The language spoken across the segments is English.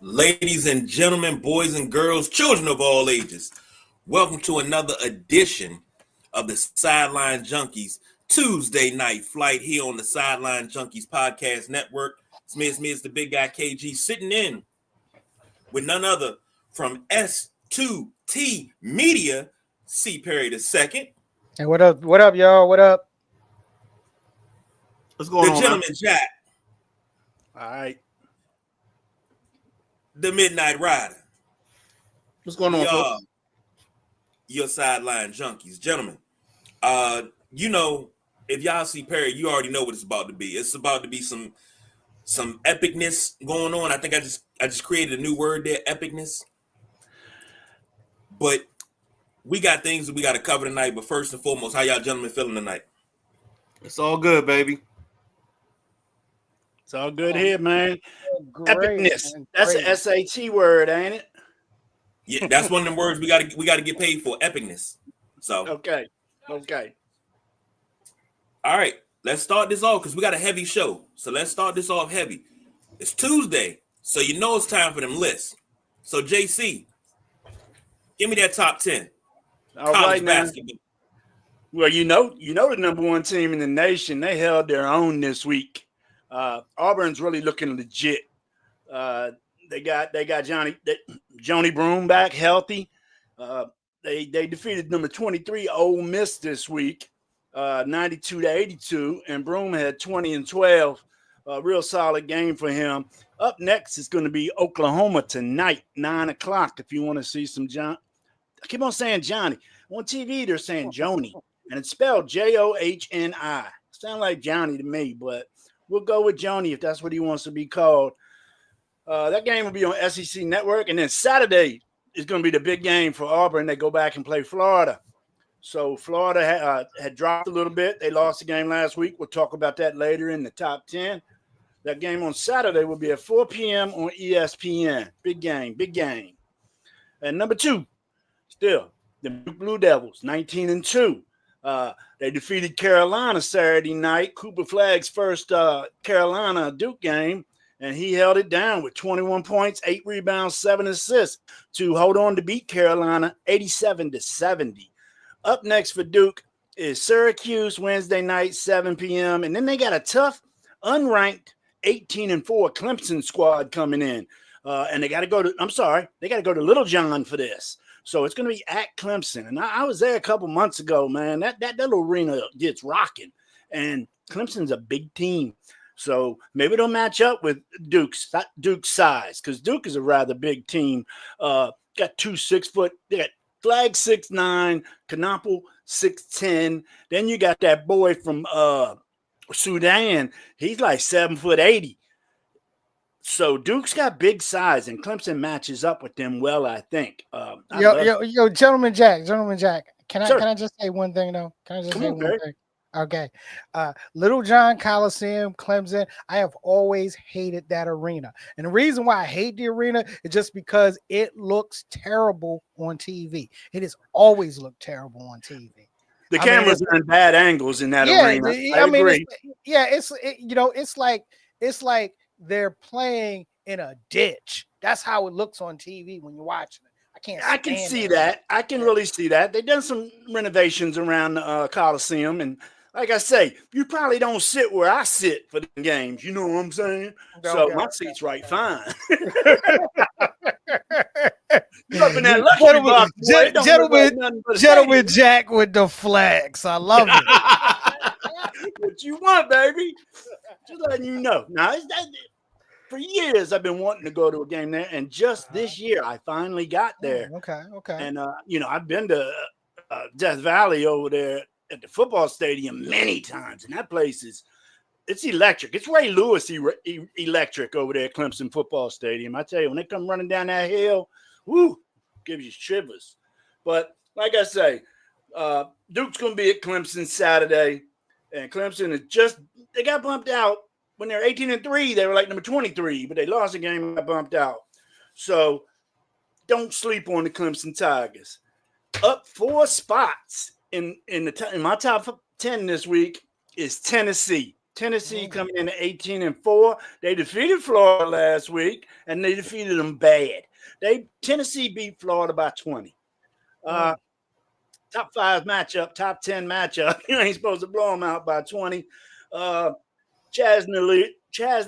Ladies and gentlemen, boys and girls, children of all ages, welcome to another edition of the Sideline Junkies Tuesday night flight here on the Sideline Junkies Podcast Network. It's me, it's the big guy KG sitting in with none other from S2T Media, C. Perry II. Hey, what up? What up, y'all? What up? What's going The on, gentleman Jack, All right. the Midnight Rider. What's going on, We are folks? your Sideline Junkies. Gentlemen, if y'all see Perry, you already know what it's about to be. It's about to be some epicness going on. I think I just created a new word there, epicness. But we got things that we got to cover tonight. But first and foremost, how y'all gentlemen feeling tonight? It's all good, baby. It's all good here, man. Great, Epicness. man. That's Great. an SAT word, ain't it? Yeah, that's one of them words we got to get paid for, epicness. So, Okay. all right, let's start this off because we got a heavy show. So let's start this off heavy. It's Tuesday, so you know it's time for them lists. So JC, give me that top 10. All College right, man. basketball. Well, you know the number one team in the nation. They held their own this week. Auburn's really looking legit. They got Johnny Broom back healthy. They defeated number 23 Ole Miss this week, 92-82, and Broom had 20 and 12. Real solid game for him. Up next is going to be Oklahoma tonight, 9 o'clock. If you want to see some John, I keep on saying Johnny. On TV, they're saying Joni, and it's spelled Johni. Sound like Johnny to me, but we'll go with Joni if that's what he wants to be called. That game will be on SEC Network, and then Saturday is going to be the big game for Auburn. They go back and play Florida. So Florida had dropped a little bit. They lost the game last week. We'll talk about that later in the top 10. That game on Saturday will be at 4 p.m. on ESPN. Big game. And number 2, still, the Blue Devils, 19-2. They defeated Carolina Saturday night. Cooper Flagg's first Carolina Duke game, and he held it down with 21 points, 8 rebounds, 7 assists to hold on to beat Carolina 87-70. Up next for Duke is Syracuse Wednesday night, 7 p.m. And then they got a tough, unranked 18-4 Clemson squad coming in. And they got to go to Little John for this. So it's going to be at Clemson. And I was there a couple months ago, man. That little arena gets rocking. And Clemson's a big team. So maybe they'll match up with Duke's size, because Duke is a rather big team. Got 2 6-foot. They got Flag 6'9", Knappel 6'10". Then you got that boy from Sudan. He's like 7'80". So Duke's got big size, and Clemson matches up with them well, I think. Yo, gentleman Jack. Can Sir. I just say one thing though? Can I just Come say on, one Barry. thing? Okay. Little John Coliseum, Clemson. I have always hated that arena. And the reason why I hate the arena is just because it looks terrible on TV. It has always looked terrible on TV. The cameras are in bad angles in that arena. I agree. It's like they're playing in a ditch. That's how it looks on TV when you're watching it. I can see that. I can really see that. They've done some renovations around the Coliseum, and like I say, you probably don't sit where I sit for the games. You know what I'm saying? So my seat's right fine. You up in that luxury box, boy. Gentleman Jack with the flags. I love it. What you want, baby? Just letting you know. Now, for years, I've been wanting to go to a game there, and just this year, I finally got there. Okay. And I've been to Death Valley over there at the football stadium many times, and that place it's electric. It's Ray Lewis electric over there at Clemson Football Stadium. I tell you, when they come running down that hill, whoo, gives you shivers. But like I say, Duke's going to be at Clemson Saturday, and Clemson they got bumped out. When they're 18-3, they were like number 23, but they lost the game and got bumped out. So don't sleep on the Clemson Tigers. Up 4 spots in my top 10 this week is Tennessee. Tennessee coming in at 18-4. They defeated Florida last week, and they defeated them bad. Tennessee beat Florida by 20. Top 5 matchup, top 10 matchup. You ain't supposed to blow them out by 20. Chaz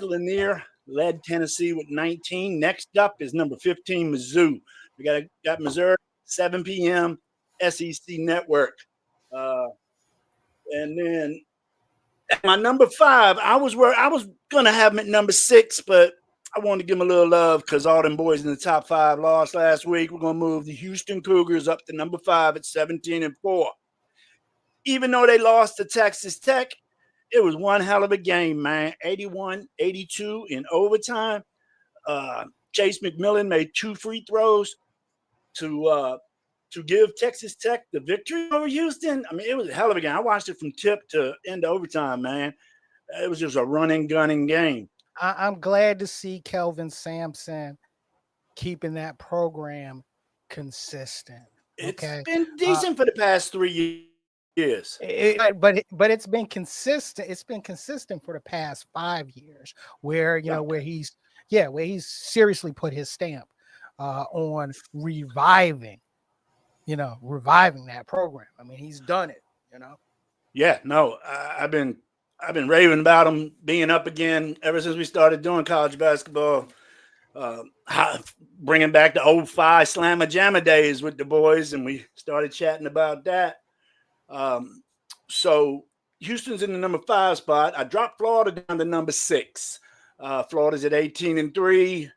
Lanier led Tennessee with 19. Next up is number 15, Mizzou. We got Missouri, 7 p.m. SEC Network. And then at my number 5, I was gonna have him at number 6, but I wanted to give him a little love because all them boys in the top 5 lost last week. We're gonna move the Houston Cougars up to number 5 at 17-4. Even though they lost to Texas Tech, it was one hell of a game, man. 81-82 in overtime. Chase McMillan made 2 free throws to give Texas Tech the victory over Houston. I mean, it was a hell of a game. I watched it from tip to end of overtime, man. It was just a running, gunning game. I'm glad to see Kelvin Sampson keeping that program consistent. Okay? It's been decent for the past 3 years. But it's been consistent. It's been consistent for the past 5 years where, where he's seriously put his stamp on reviving that program. I mean, he's done it, Yeah, no, I've been raving about him being up again ever since we started doing college basketball. Bringing back the 05 Slamma Jamma days with the boys, and we started chatting about that. So Houston's in the number 5 spot. I dropped Florida down to number 6. Florida's at 18-3.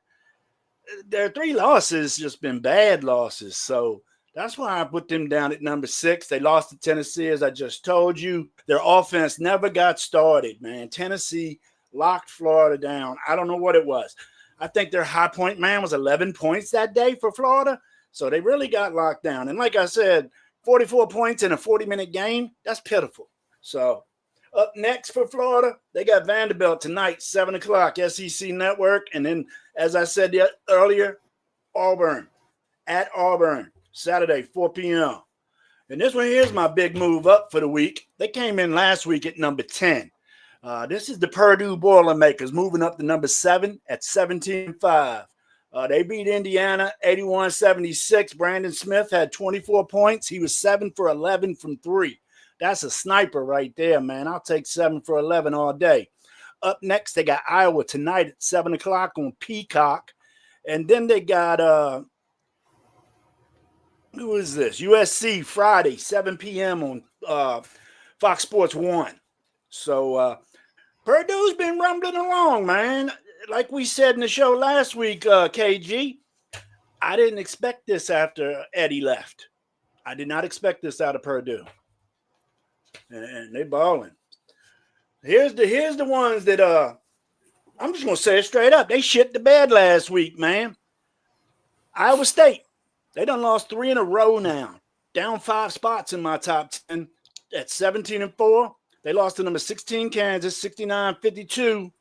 Their 3 losses just been bad losses. So that's why I put them down at number 6. They lost to Tennessee, as I just told you. Their offense never got started, man. Tennessee locked Florida down. I don't know what it was. I think their high point man was 11 points that day for Florida. So they really got locked down. And like I said, 44 points in a 40-minute game, that's pitiful. So up next for Florida, they got Vanderbilt tonight, 7 o'clock, SEC Network. And then, as I said earlier, Auburn at Auburn, Saturday, 4 p.m. And this one here's my big move up for the week. They came in last week at number 10. This is the Purdue Boilermakers moving up to number 7 at 17-5. They beat Indiana 81-76. Brandon Smith had 24 points. He was 7 for 11 from 3. That's a sniper right there, man. I'll take 7 for 11 all day. Up next, they got Iowa tonight at 7 o'clock on Peacock. And then they got who is this? USC Friday, 7 p.m. on Fox Sports 1. So Purdue's been rumbling along, man. Like we said in the show last week, KG, I didn't expect this after Eddie left. I did not expect this out of Purdue. And they balling. Here's the ones that I'm just gonna say it straight up. They shit the bed last week, man. Iowa State. They done lost 3 in a row now. Down 5 spots in my top 10 at 17-4. They lost to number 16 Kansas, 69-52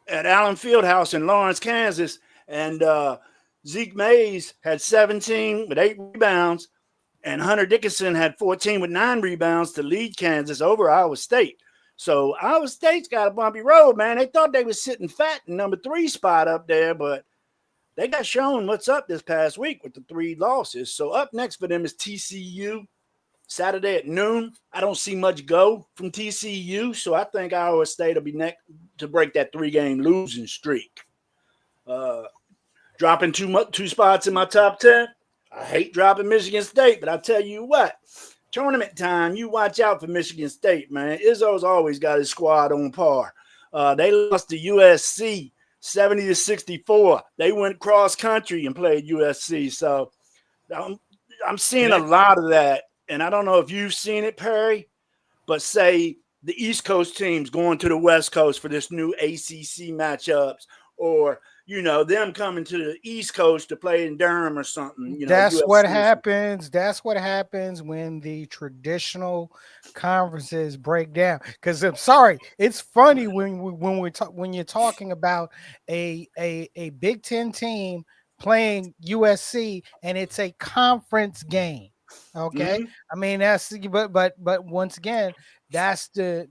at Allen Fieldhouse in Lawrence, Kansas. And Zeke Mays had 17 with 8 rebounds. And Hunter Dickinson had 14 with 9 rebounds to lead Kansas over Iowa State. So Iowa State's got a bumpy road, man. They thought they was sitting fat in number 3 spot up there, but they got shown what's up this past week with the 3 losses. So up next for them is TCU Saturday at noon. I don't see much go from TCU, so I think Iowa State will be next to break that 3-game losing streak. Dropping 2 spots in my top 10. I hate dropping Michigan State, but I tell you what, tournament time, you watch out for Michigan State, man. Izzo's always got his squad on par. They lost to USC 70-64. They went cross country and played USC. So I'm seeing a lot of that. And I don't know if you've seen it, Perry, but say the East Coast teams going to the West Coast for this new ACC matchups, or, them coming to the East Coast to play in Durham or something. That's what happens. That's what happens when the traditional conferences break down. Because I'm sorry, it's funny when you're talking about a Big Ten team playing USC and it's a conference game. Okay, I mean but once again, that's the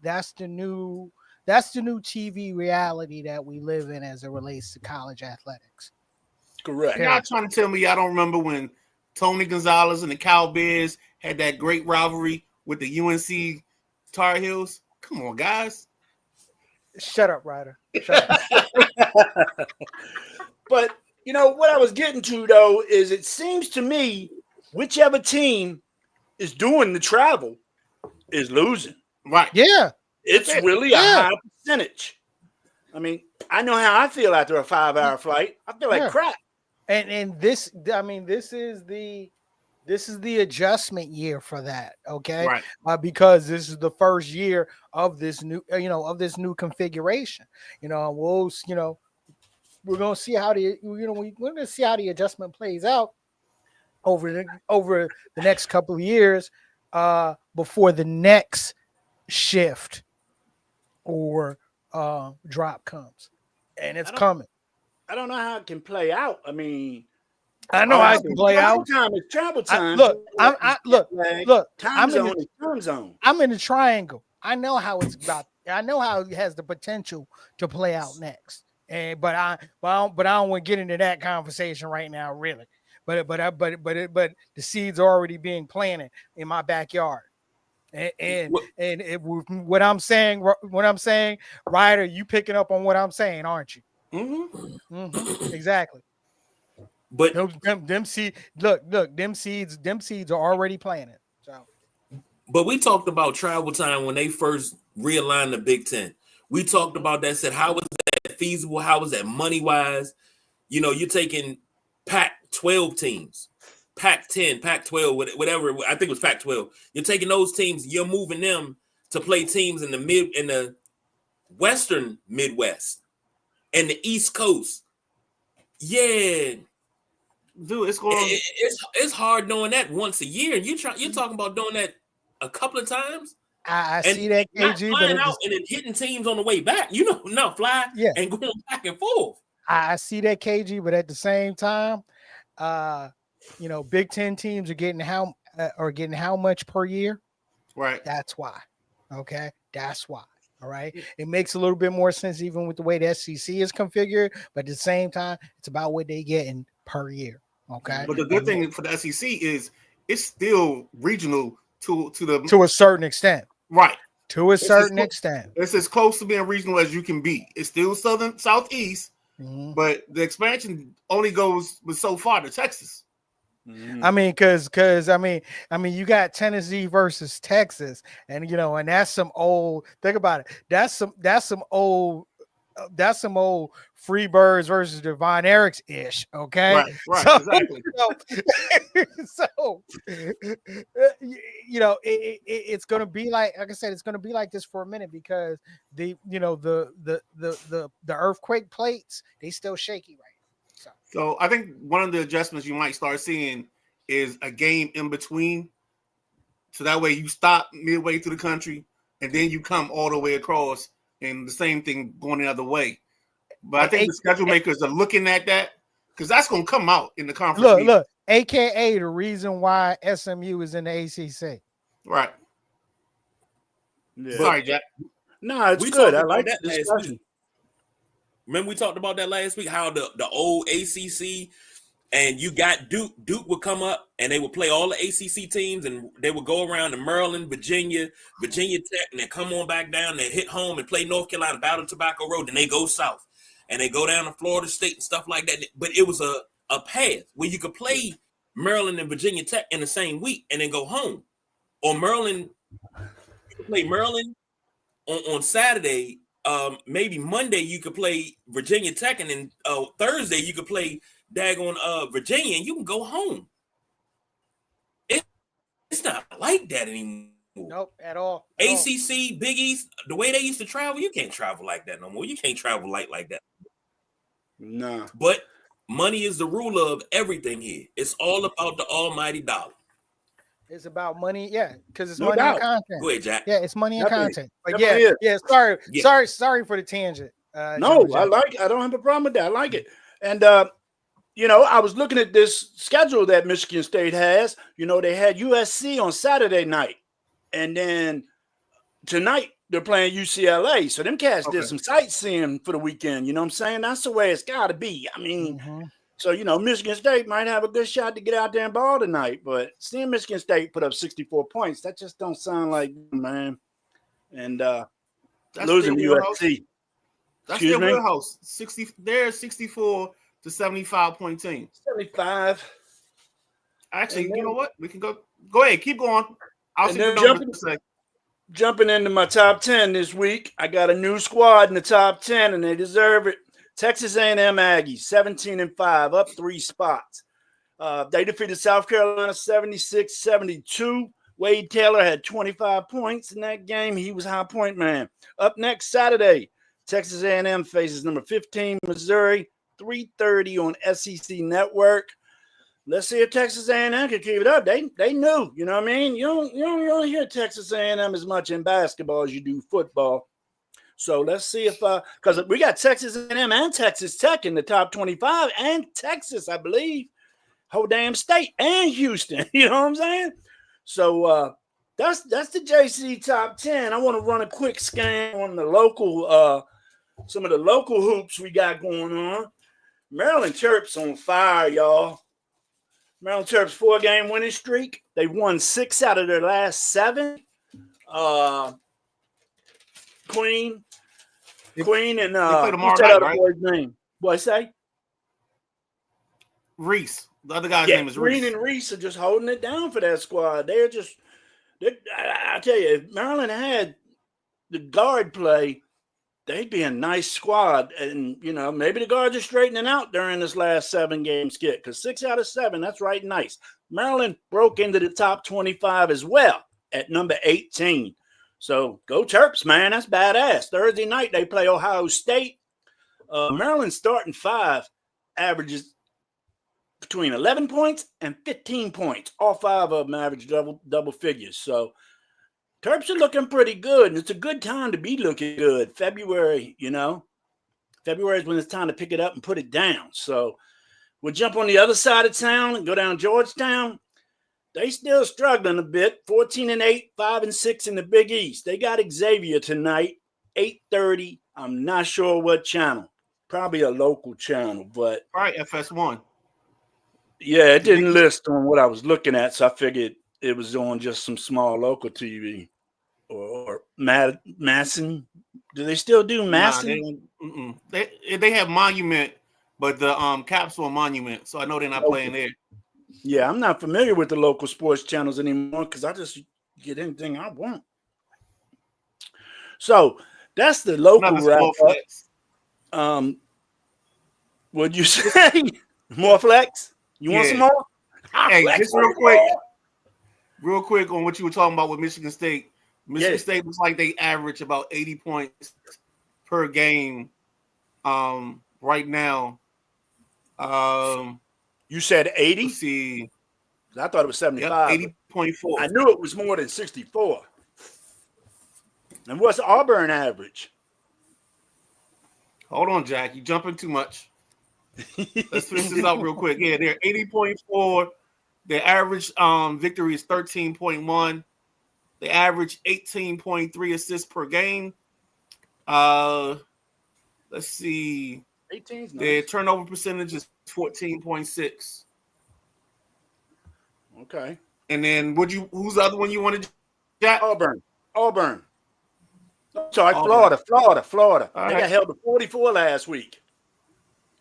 That's the new TV reality that we live in as it relates to college athletics. Correct. Okay. Y'all trying to tell me y'all don't remember when Tony Gonzalez and the Cowbears had that great rivalry with the UNC Tar Heels? Come on, guys. Shut up, Ryder. Shut up. But you know what I was getting to though is it seems to me whichever team is doing the travel is losing. Right. Yeah. It's really a Yeah. high percentage. I mean, I know how I feel after a 5-hour flight. I feel like Yeah. crap. And this, I mean, this is the adjustment year for that. Okay. Right. Because this is the first year of this new, of this new configuration. We're gonna see how we're gonna see how the adjustment plays out over the next couple of years, before the next shift or drop comes, and it's coming. I don't know how it can play out. I mean, I know how it can play out. Travel time. Look, Time zone. I'm in the triangle. I know how it's about. I know how it has the potential to play out next. But I don't want to get into that conversation right now, really. But the seeds are already being planted in my backyard. What I'm saying, Ryder, you picking up on what I'm saying, aren't you? Mm-hmm. Exactly. But them seeds are already planted. So, but we talked about travel time when they first realigned the Big Ten. We talked about that. Said how was that feasible? How was that money wise? You're taking Pac-12 teams, Pac-10, Pac-12, whatever. I think it was Pac-12. You're taking those teams. You're moving them to play teams in the Western Midwest and the East Coast. Yeah, Dude, it's going. It's hard doing that once a year, and you're talking about doing that a couple of times. I see that, KG, not flying out and then hitting teams on the way back. Fly and going back and forth. I see that, KG, but at the same time, Big Ten teams are getting how much per year? Right. That's why. Okay, that's why. All right. It makes a little bit more sense even with the way the SEC is configured, but at the same time, it's about what they getting per year. Okay. But the good thing for the SEC is it's still regional to a certain extent. Right. To a certain extent. It's as close to being regional as you can be. It's still southeast, but the expansion only goes so far to Texas. I mean, because you got Tennessee versus Texas, and and that's some old. Think about it. That's some old Freebirds versus Devon Erics ish. Okay, right, so, exactly. It's gonna be like I said, it's gonna be like this for a minute because the earthquake plates, they still shaky right now. So I think one of the adjustments you might start seeing is a game in between. So that way you stop midway through the country and then you come all the way across, and the same thing going the other way. But I think the schedule makers are looking at that because that's going to come out in the conference. Look, AKA the reason why SMU is in the ACC. Right. Yeah. Sorry, Jack. No, it's good. I like that that last week. Remember we talked about that last week, how the old ACC and you got Duke. Duke would come up and they would play all the ACC teams, and they would go around to Maryland, Virginia Tech, and then come on back down. They hit home and play North Carolina, Battle Tobacco Road. Then they go south and they go down to Florida State and stuff like that. But it was a path where you could play Maryland and Virginia Tech in the same week and then go home. Or Maryland, you could play Maryland on Saturday. Maybe Monday you could play Virginia Tech, and then Thursday you could play daggone Virginia, and you can go home. It's not like that anymore. Nope, at all. ACC, Big East, the way they used to travel, you can't travel like that no more. You can't travel like that. No. But money is the ruler of everything here. It's all about the almighty dollar. It's about money, because it's No money doubt. and content. Go ahead, Jack. Yeah, it's money and Definitely. content. But Definitely is. sorry for the tangent. No, I don't have a problem with that. I like it. And I was looking at this schedule that Michigan State has. They had USC on Saturday night, and then tonight they're playing UCLA. So them cats Okay. did some sightseeing for the weekend. You know what I'm saying? That's the way it's got to be. I mean, so, Michigan State might have a good shot to get out there and ball tonight, but seeing Michigan State put up 64 points, that just don't sound like, man. And That's losing to their wheelhouse. USC. That's Excuse their me? wheelhouse. They're a 64 to 75 point team. 75. Actually, And you then- know what? We can go ahead, keep going. I'll And see the then numbers in a sec. Jumping into my top 10 this week, I got a new squad in the top 10, and they deserve it. Texas A&M Aggies, 17-5, up 3 spots. They defeated South Carolina 76-72. Wade Taylor had 25 points in that game. He was high point man. Up next Saturday, Texas A&M faces number 15 Missouri, 3:30 on SEC Network. Let's see if Texas A&M can keep it up. They knew, you know what I mean? You don't hear Texas A&M as much in basketball as you do football. So let's see if because we got Texas A&M and Texas Tech in the top 25, and Texas, I believe, whole damn state, and Houston. You know what I'm saying? So that's the JC top 10. I want to run a quick scan on the local some of the local hoops we got going on. Maryland Terps on fire, y'all. Maryland Terps 4-game winning streak. They've won 6 out of their last 7. Queen and play tomorrow what's that night, other right? boy's name? What I say? Reese. The other guy's name is Green Reese. and Reese are just holding it down for that squad. I tell you, if Maryland had the guard play, they'd be a nice squad. And, maybe the guards are straightening out during this last 7-game skit because 6 out of 7, that's right nice. Maryland broke into the top 25 as well at number 18. So go Terps, man. That's badass. Thursday night, they play Ohio State. Maryland starting 5 averages between 11 points and 15 points. All 5 of them average double figures. So Terps are looking pretty good, and it's a good time to be looking good. February, February is when it's time to pick it up and put it down. So we'll jump on the other side of town and go down Georgetown. They still struggling a bit. 14-8, 5-6 in the Big East. They got Xavier tonight, 8:30. I'm not sure what channel. Probably a local channel, but All right, FS1. yeah, it didn't list on what I was looking at, so I figured it was on just some small local TV. Or Masson. Do they still do Masson? Nah, they have Monument, but the Capsule Monument. So I know they're not playing there. Yeah, I'm not familiar with the local sports channels anymore because I just get anything I want. So that's the local Another wrap small up. flex. What'd you say? More flex? You want some more? Hey, Flex just real quick on what you were talking about with Michigan State. Michigan State looks like they average about 80 points per game right now. You said 80? Let's see. I thought it was 75. Yep, 80.4. I knew it was more than 64. And what's Auburn average? Hold on, Jack. You jumping too much. Let's finish this out real quick. Yeah, they're 80.4. Their average victory is 13.1. They average 18.3 assists per game. Let's see. 18's nice. Their turnover percentage is 14.6. Okay. And then who's the other one you wanted, Jack? Auburn. Sorry, Auburn. Florida. All They right. got held to 44 last week.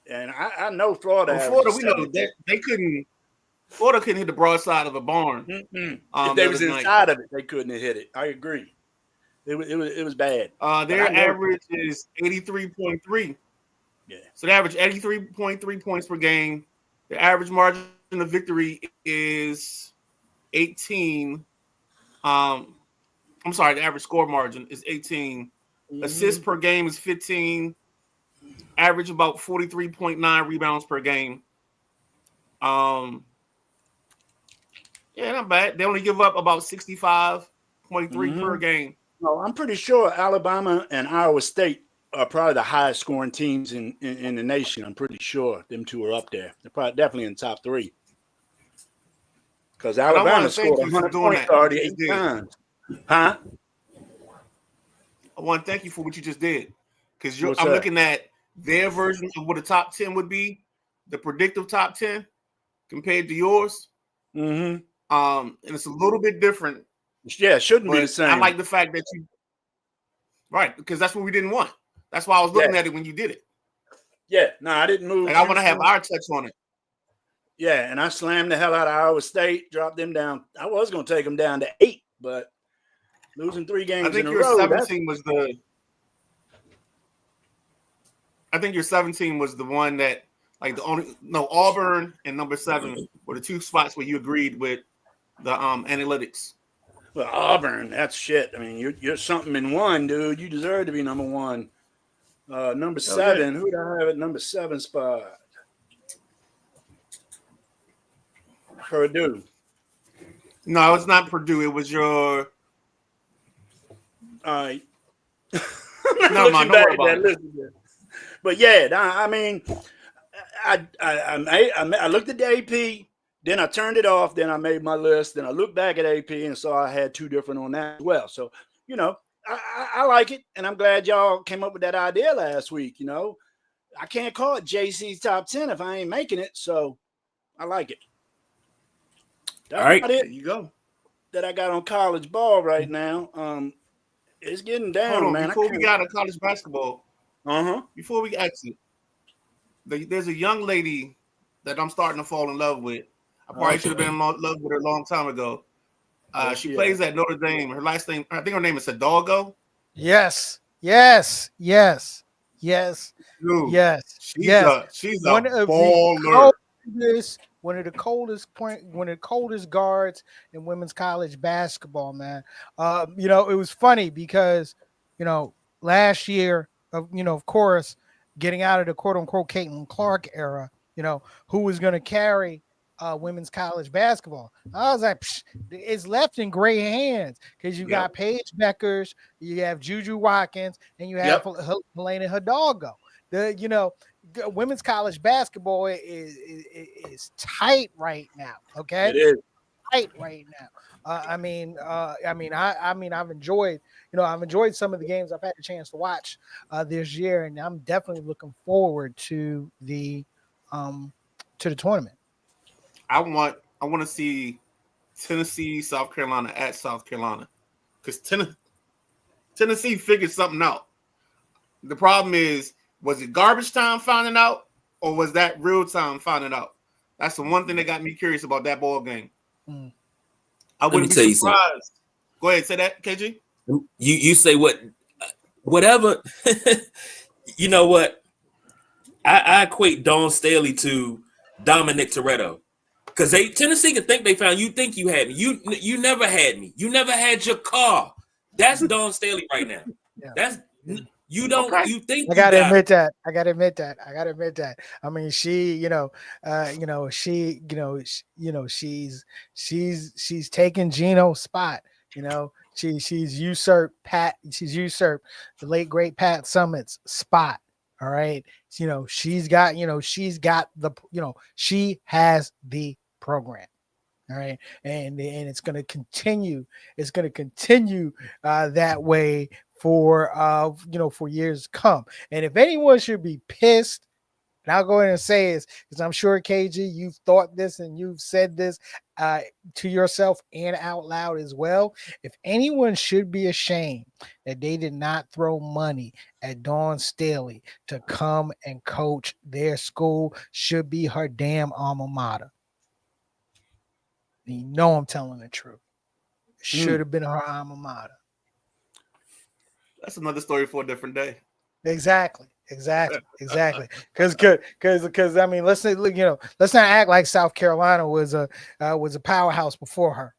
And I know Florida. Well, Florida, we know 70. they couldn't. Florida couldn't hit the broadside of a barn. If they was inside of it, they couldn't have hit it. I agree. It was bad. Their average is 83.3. Yeah. So they average 83.3 points per game. Their average margin of victory is 18. I'm sorry, the average score margin is 18. Assists per game is 15. Average about 43.9 rebounds per game. Yeah, not bad. They only give up about 65.3 per game. No, I'm pretty sure Alabama and Iowa State are probably the highest scoring teams in the nation. I'm pretty sure them two are up there. They're probably definitely in the top 3. Because Alabama scored 100 points already 8 times. Huh? I want to thank you for what you just did, because What's I'm that? looking at their version of what a top 10 would be, the predictive top 10 compared to yours. Mm-hmm. And it's a little bit different. Yeah, it shouldn't be the But same. I like the fact that you, right, because that's what we didn't want. That's why I was looking at it when you did it. Yeah, no, I didn't move. Like, I want to have our touch on it. Yeah, and I slammed the hell out of Iowa State, dropped them down. I was going to take them down to 8, but losing 3 games I think in a your row. 17 was the. I think your 17 was the one that, like, Auburn and number 7 were the 2 spots where you agreed with the analytics. Well, Auburn, that's shit. I mean, you're something in 1, dude. You deserve to be number 1. Number 7, who do I have at number 7 spot? Purdue. No, it's not Purdue. It was your. All right. No, man, don't worry about it. But yeah, I mean, I looked at the AP, then I turned it off, then I made my list, then I looked back at AP and saw I had 2 different on that as well. So, you know, I like it, and I'm glad y'all came up with that idea last week. You know, I can't call it JC's top 10 if I ain't making it, so I like it. That's all right, there you go. That I got on college ball right now. It's getting down, Hold on, man. before we got to college basketball, before we exit, there's a young lady that I'm starting to fall in love with. I probably should have been in love with her a long time ago. She plays at Notre Dame. Her last name, I think her name is Hidalgo. Yes. Dude, she's one a of baller. one of the coldest guards in women's college basketball, man. You know, it was funny because, you know, last year, of course, getting out of the quote unquote Caitlin Clark era, you know, who was going to carry women's college basketball. I was like, it's left in great hands because you got Paige Beckers, you have Juju Watkins, and you have Helena Hidalgo. Women's college basketball is tight right now. Okay, it is tight right now. I've enjoyed, I've enjoyed some of the games I've had a chance to watch this year, and I'm definitely looking forward to the tournament. I want to see Tennessee, South Carolina at South Carolina, because Tennessee figured something out. The problem is, was it garbage time finding out, or was that real time finding out? That's the one thing that got me curious about that ball game. I wouldn't be surprised. Go ahead, say that, KG. You say whatever. You know what? I equate Dawn Staley to Dominic Toretto, because Tennessee can think they found you. Think you had me. You never had me. You never had your car. That's Dawn Staley right now. Yeah. That's you don't. Okay. You think I gotta admit that. I gotta admit that. I mean, she's taken Gino's spot. She's usurped the late great Pat Summitt's spot. All right. She has the program. All right. And it's going to continue. It's going to continue that way for years to come. And if anyone should be pissed, and I'll go ahead and say this, because I'm sure, KG, you've thought this and you've said this to yourself and out loud as well. If anyone should be ashamed that they did not throw money at Dawn Staley to come and coach their school, should be her damn alma mater. And you know I'm telling the truth. It should have been her alma mater. That's another story for a different day. Exactly. Because I mean, let's not act like South Carolina was a powerhouse before her.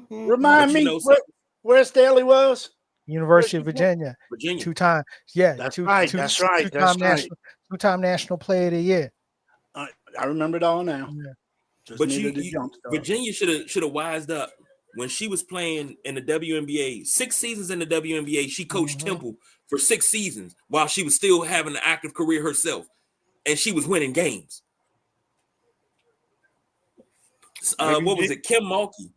Remind me where Staley was. University of Virginia. 2 times. Yeah, that's right. Two-time national player of the year. I remember it all now. Yeah. But Virginia should have wised up. When she was playing in the WNBA, 6 seasons in the WNBA, she coached Temple for 6 seasons while she was still having an active career herself, and she was winning games. What was it? Kim Mulkey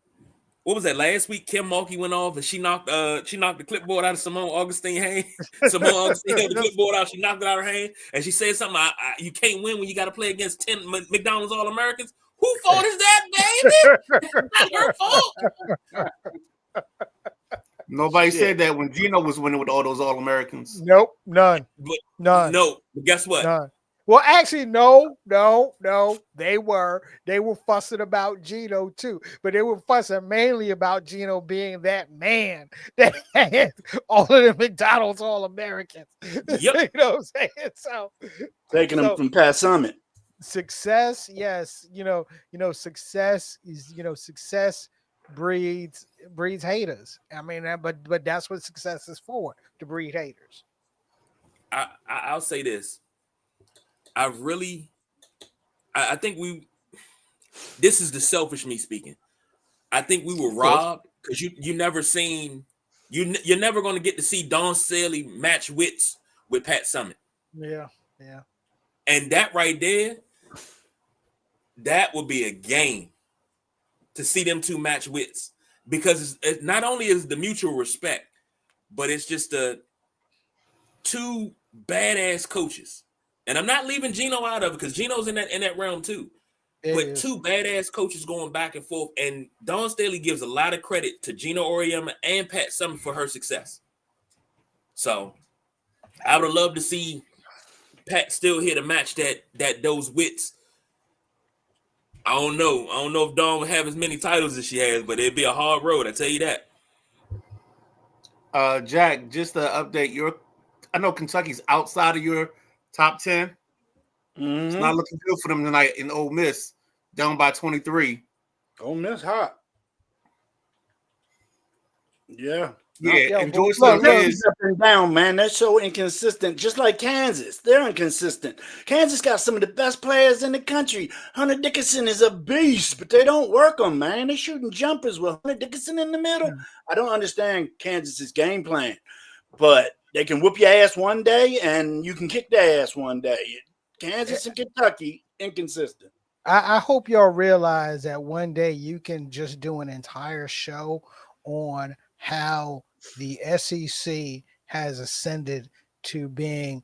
what was that last week? Kim Mulkey went off and she knocked the clipboard out of Simone Augustine hand. Simone Augustine held the clipboard out. She knocked it out of her hand, and she said something. You can't win when you got to play against 10 McDonald's All Americans. Who fault is that, baby? It's not her fault. Nobody said that when Gino was winning with all those All Americans. Nope, none. But, None. No, but guess what? None. Well, actually, no. They were fussing about Gino too, but they were fussing mainly about Gino being that man that had all of the McDonald's All Americans. Yep. You know what I'm saying? So Taking them from Pat Summit. success, yes, success is, success breeds haters. I mean, but that's what success is for, to breed haters. I'll say this. I think this is the selfish me speaking. I think we were robbed because you're never going to get to see Don Staley match wits with Pat Summit. Yeah. And that right there, that would be a game to see them two match wits, because it's not only is the mutual respect, but it's just the two badass coaches. And I'm not leaving Gino out of it because Gino's in that realm too. But two badass coaches going back and forth. And Dawn Staley gives a lot of credit to Gino Auriemma and Pat Summit for her success. So I would have loved to see Pat still hit a match that those wits. I don't know if Dawn would have as many titles as she has, but it'd be a hard road, I tell you that. Jack, just to update I know Kentucky's outside of your top 10. Mm-hmm. It's not looking good for them tonight in Ole Miss, down by 23. Ole Miss hot. Yeah. And Georgetown is up and down, man. They're so inconsistent, just like Kansas. They're inconsistent. Kansas got some of the best players in the country. Hunter Dickinson is a beast, but they don't work them, man. They're shooting jumpers with Hunter Dickinson in the middle. I don't understand Kansas's game plan, but they can whoop your ass one day and you can kick their ass one day. Kansas and Kentucky, inconsistent. I hope y'all realize that one day you can just do an entire show on how the SEC has ascended to being,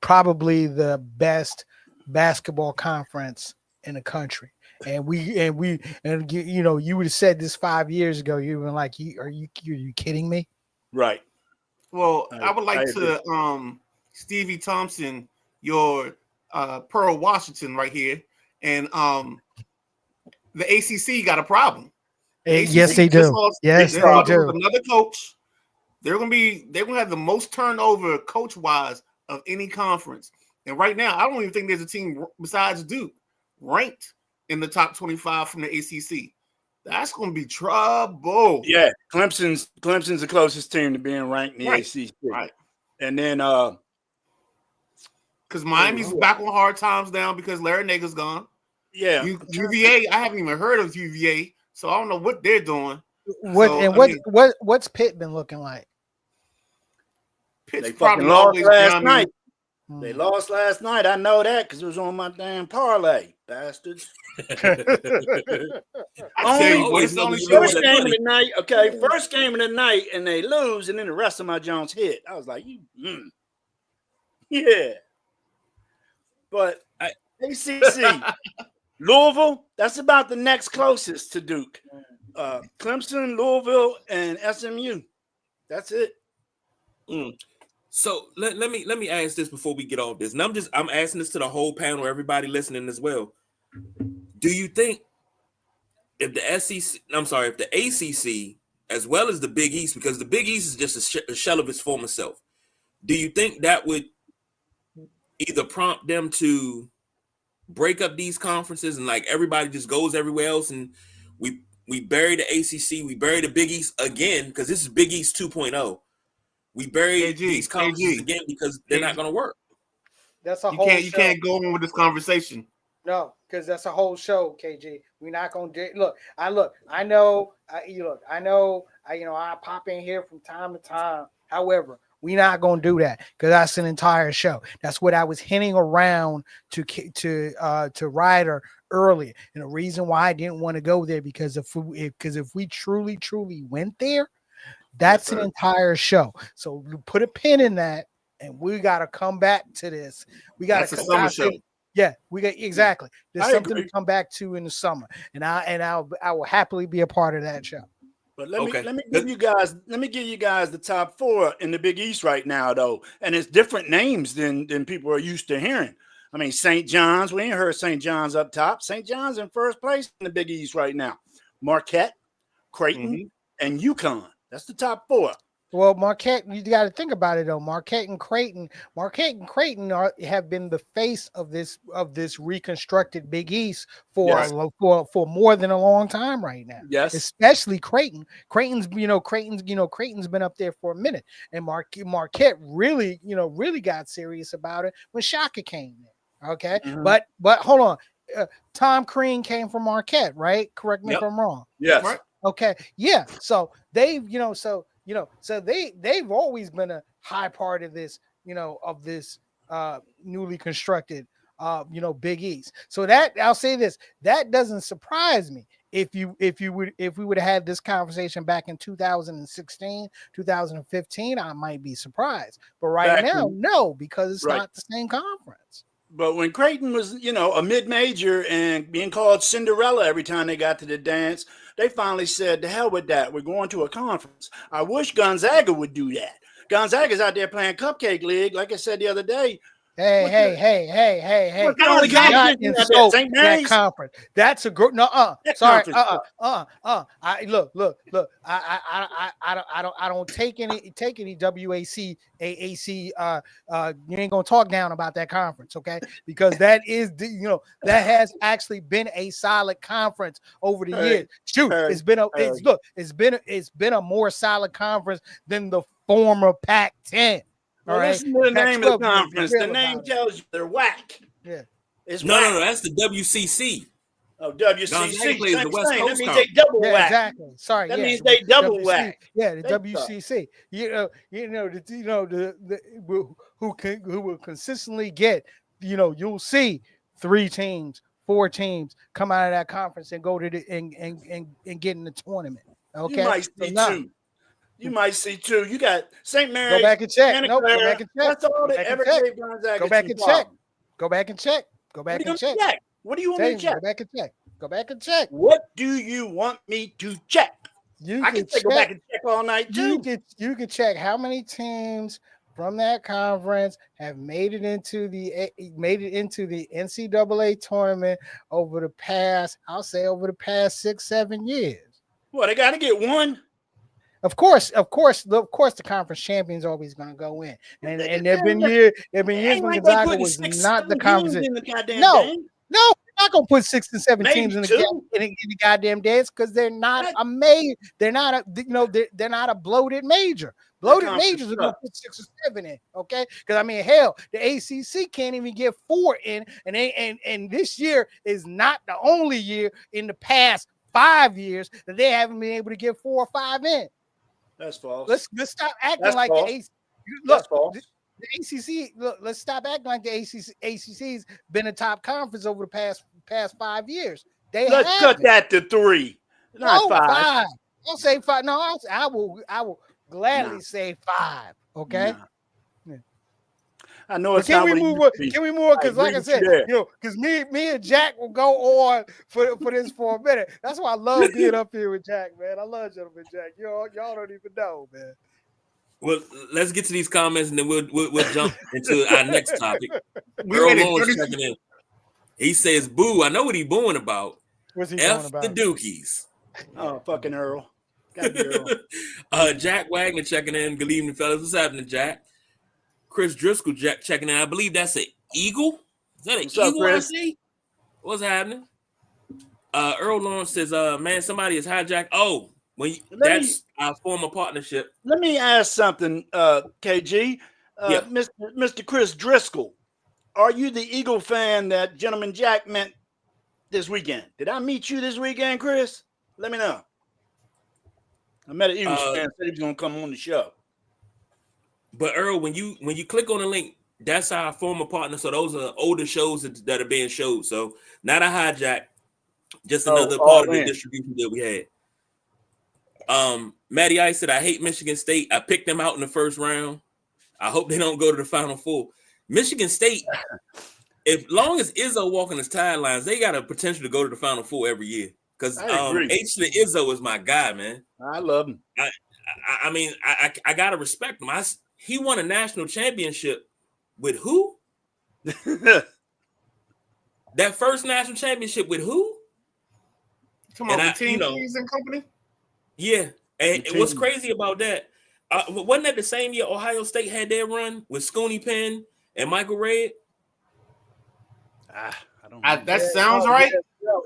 probably the best basketball conference in the country. And you would have said this 5 years ago. You were like, are you kidding me? Right. Well, I would like to Stevie Thompson, your Pearl Washington right here, and the ACC got a problem. Yes, they do. Yes, they do. Another coach. They're gonna have the most turnover coach wise of any conference. And right now, I don't even think there's a team besides Duke ranked in the top 25 from the ACC. That's going to be trouble. Yeah, Clemson's the closest team to being ranked in the ACC. Right. And then because Miami's back on hard times down because Larry Nager's gone. Yeah. UVA, I haven't even heard of UVA, so I don't know what they're doing. What's Pitt been looking like? Pitt's they probably lost last night. Hmm. They lost last night. I know that because it was on my damn parlay, bastards. I tell you, boy, it's only First game of the night. Okay, first game of the night, and they lose, and then the rest of my Jones hit. I was like, yeah. But ACC, Louisville, that's about the next closest to Duke. Clemson, Louisville, and SMU. That's it. So let me ask this before we get off this. And I'm asking this to the whole panel, everybody listening as well. Do you think if the ACC, as well as the Big East, because the Big East is just a shell of its former self, do you think that would either prompt them to break up these conferences and like everybody just goes everywhere else, and we bury the ACC, we bury the Big East again, because this is Big East 2.0. We bury these conferences again because they're not going to work. That's a whole. You can't go on with this conversation. No, because that's a whole show, KG. We're not gonna do. I know. I pop in here from time to time. However, we're not gonna do that because that's an entire show. That's what I was hinting around to Ryder earlier, and the reason why I didn't want to go there because if we truly went there, that's an entire show. So put a pin in that, and we got to come back to this. We got That's a summer show. Yeah, we got exactly. There's I something agree. to come back to in the summer, and I will happily be a part of that show. But let Okay. me give you guys the top 4 in the Big East right now, though, and it's different names than people are used to hearing. I mean, St. John's, we ain't heard St. John's up top. St. John's in first place in the Big East right now. Marquette, Creighton, and UConn. That's the top 4. Well, Marquette, you got to think about it though. Marquette and Creighton have been the face of this reconstructed Big East for more than a long time right now. Yes, especially Creighton. Creighton's been up there for a minute, and Marquette really got serious about it when Shaka came in. Okay, but hold on, Tom Crean came from Marquette, right? Correct me if I'm wrong. Yes. Right. Okay. Yeah. So they've always been a high part of this, of this newly constructed Big East. So that I'll say this, that doesn't surprise me. If we would have had this conversation back in 2016, 2015, I might be surprised. But now, no, because it's not the same conference. But when Creighton was, a mid-major and being called Cinderella every time they got to the dance, they finally said, to hell with that. We're going to a conference. I wish Gonzaga would do that. Gonzaga's out there playing Cupcake League. Like I said the other day. Hey. What kind of Not competition insult St. that Mary's? conference. That's a good sorry. I don't take any WAC AAC. You ain't gonna talk down about that conference, okay? Because that is that has actually been a solid conference over the years. Shoot, it's been a more solid conference than the former Pac-10. Well, listen to the name of the conference. The name tells you they're whack. Yeah. It's no, that's the WCC. Oh, WCC. Gonzaga plays the West Coast that means they double whack. Exactly. Sorry. That means they double WCC, whack. Yeah, the WCC. Who will consistently get, you'll see 3 teams, 4 teams come out of that conference and go to the and get in the tournament. Okay. You might see 2. You might see 2. You got St. Mary's. Go back and check. Go back and check. That's all that ever gave Gonzaga. Go back and check. Go back and check. Go back and check. What do you want me to check? Go back and check. Go back and check. What do you want me to check? I can go back and check all night too. You can check how many teams from that conference have made it into the NCAA tournament over the past 6-7 years. Well, they got to get 1. Of course, the conference champion's always going to go in, and there've been years when Gonzaga was not the conference. No, we're not going to put 6 and 7 teams in the goddamn dance because they're not a major. They're not a bloated major. Bloated majors are going to put 6 or 7 in, okay? Because hell, the ACC can't even get 4 in, and this year is not the only year in the past 5 years that they haven't been able to get 4 or 5 in. That's false. Let's stop acting like the ACC. Look, the ACC. Look, let's stop acting like the ACC's been a top conference over the past 5 years. Let's cut that to 3, not 5. I'll say 5. No, I will gladly say 5. Okay. Yeah. I know it's can we move on? Can we move on? Because like I said, because me and Jack will go on for this for a minute. That's why I love being up here with Jack, man. I love Gentleman Jack. Y'all don't even know, man. Well, let's get to these comments and then we'll jump into our next topic. Earl Lawrence checking in. He says, "Boo! I know what he's booing about. What's he F booing about? the Dookies." Oh, fucking Earl. Earl. Jack Wagner checking in. Good evening, fellas. What's happening, Jack? Chris Driscoll checking in. I believe that's an eagle. Is that an eagle? Chris? What's happening? Earl Lawrence says, "Man, somebody is hijacked." Oh, that's our former partnership. Let me ask something, KG. Mr. Chris Driscoll, are you the Eagle fan that Gentleman Jack met this weekend? Did I meet you this weekend, Chris? Let me know. I met an Eagles fan said he was gonna come on the show. But Earl, when you click on the link, that's our former partner. So those are older shows that are being showed. So not a hijack, just another part of the distribution that we had. Matty Ice said, I hate Michigan State. I picked them out in the first round. I hope they don't go to the Final Four. Michigan State, as long as Izzo walking his sidelines, they got a potential to go to the Final Four every year. Because H. Izzo is my guy, man. I love him. I mean, I gotta respect him. He won a national championship with who? That first national championship with who? Come on, Team Keys and Company. Yeah, and what's crazy about that? Wasn't that the same year Ohio State had their run with Scooney Penn and Michael Redd? I don't know. That sounds right.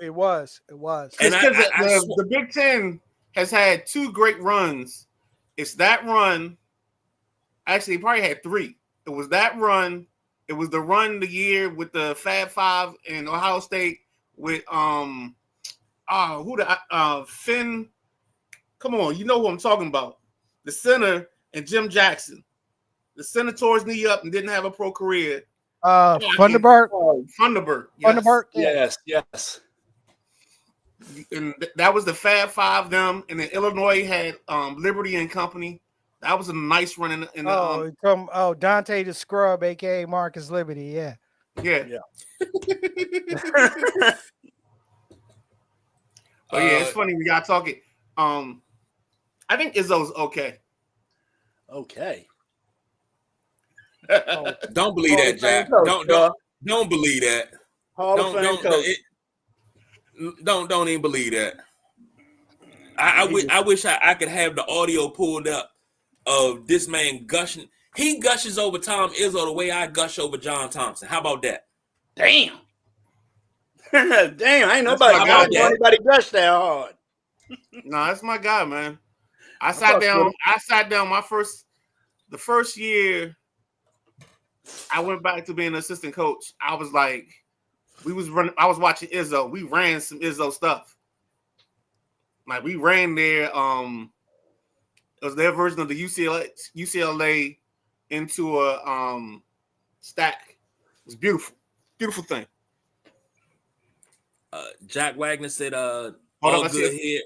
It was. And the Big Ten has had two great runs. It's that run. Actually, he probably had three. It was that run. It was the run the year with the Fab Five in Ohio State with Finn. Come on, you know who I'm talking about. The center and Jim Jackson. The center tore his knee up and didn't have a pro career. Funderburk. Funderburk. Yes. Funderburk. Yes. And that was the Fab Five, them, and then Illinois had Liberty and Company. That was a nice run in the Dante the Scrub, aka Marcus Liberty. Yeah. But it's funny we got talking. I think Izzo's okay. Okay. Don't believe that, Jack. Don't believe that. Don't even believe that. I wish I could have the audio pulled up of this man gushing. He gushes over Tom Izzo the way I gush over John Thompson. How about that? Damn. Ain't nobody gush that hard. No, that's my guy, man. I sat down the first year I went back to being an assistant coach. I was like, I was watching Izzo. We ran some Izzo stuff. Like we ran their it was their version of the UCLA into a stack. It was beautiful. Beautiful thing. Jack Wagner said all good here.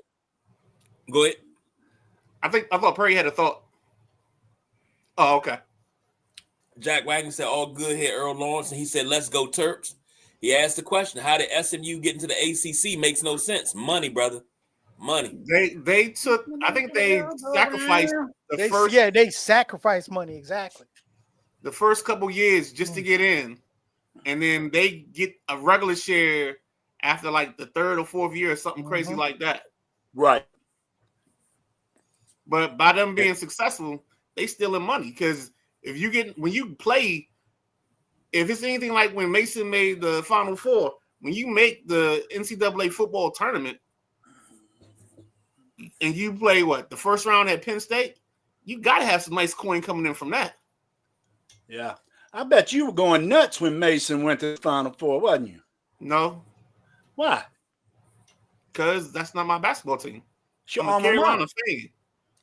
Go ahead. I thought Perry had a thought. Oh, okay. Jack Wagner said all good here, Earl Lawrence, and he said, let's go Terps. He asked the question, how did SMU get into the ACC? Makes no sense. Money, brother. Money. They took, I think they sacrificed they sacrificed money, exactly. The first couple years just to get in. And then they get a regular share after like the third or fourth year or something crazy like that. Right. But by them being successful, they still in money. Because when you play, if it's anything like when Mason made the Final Four, when you make the NCAA football tournament and you play the first round at Penn State, you got to have some nice coin coming in from that. Yeah. I bet you were going nuts when Mason went to the Final Four, wasn't you? No. Why? Because that's not my basketball team. I'm a Carolina fan.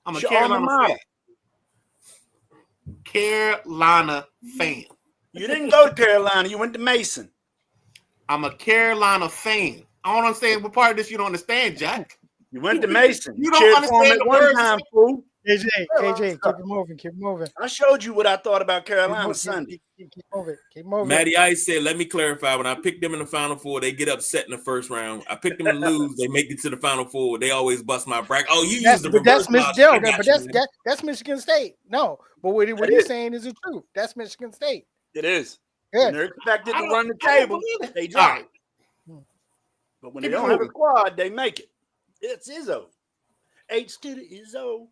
I'm a Carolina fan. Carolina fan. You didn't go to Carolina. You went to Mason. I'm a Carolina fan. I don't understand what part of this you don't understand, Jack. You went to Mason. You don't understand the one time, fool. KJ, keep it moving. I showed you what I thought about Carolina Sunday. Keep moving. Matty Ice said, let me clarify. When I picked them in the Final Four, they get upset in the first round. I picked them to lose. They make it to the Final Four. They always bust my bracket. Oh, you use the reverse logic. That's Michigan State. No, but what he's saying is the truth. That's Michigan State. It is. Yeah. When they're expected to run the table, they drop. But when they don't have a squad, they make it. It's Izzo. H to the Izzo.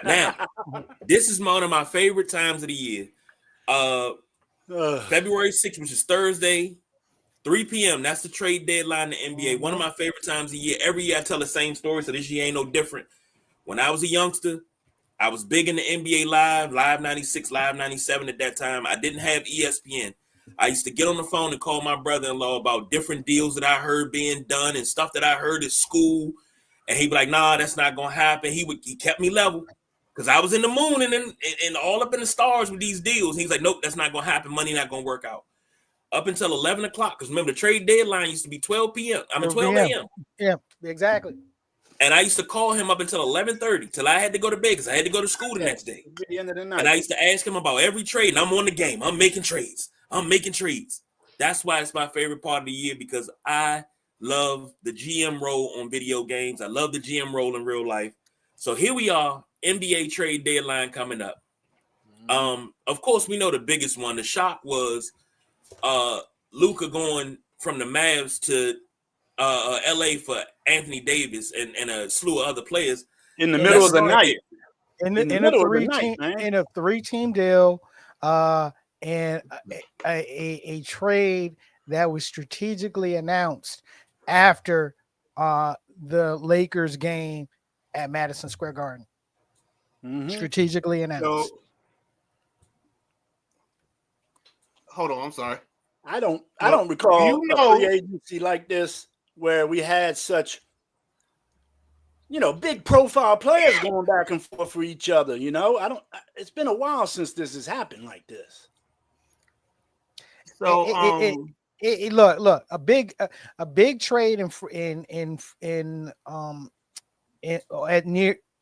Now, this is one of my favorite times of the year. February 6th, which is Thursday, 3 p.m. That's the trade deadline in the NBA. One of my favorite times of the year. Every year I tell the same story, so this year ain't no different. When I was a youngster, I was big in the NBA Live 96, Live 97 at that time. I didn't have ESPN. I used to get on the phone and call my brother-in-law about different deals that I heard being done and stuff that I heard at school. And he'd be like, nah, that's not gonna happen. He kept me level because I was in the moon and all up in the stars with these deals. He's like, nope, that's not gonna happen. Money not gonna work out. Up until 11 o'clock. Because remember, the trade deadline used to be 12 p.m. 12 a.m. Yeah, exactly. And I used to call him up until 11:30 till I had to go to bed because I had to go to school the next day. The end of the night. And I used to ask him about every trade. And I'm on the game. I'm making trades. That's why it's my favorite part of the year, because I love the GM role on video games. I love the GM role in real life. So here we are, NBA trade deadline coming up. Of course, we know the biggest one. The shock was Luka going from the Mavs to LA for Anthony Davis and a slew of other players in the middle of the night. In a 3-team deal, and a trade that was strategically announced after the Lakers game at Madison Square Garden. Strategically announced. So, hold on, I'm sorry. I don't recall a free agency like this where we had such, big profile players going back and forth for each other. It's been a while since this has happened like this. So look, a big trade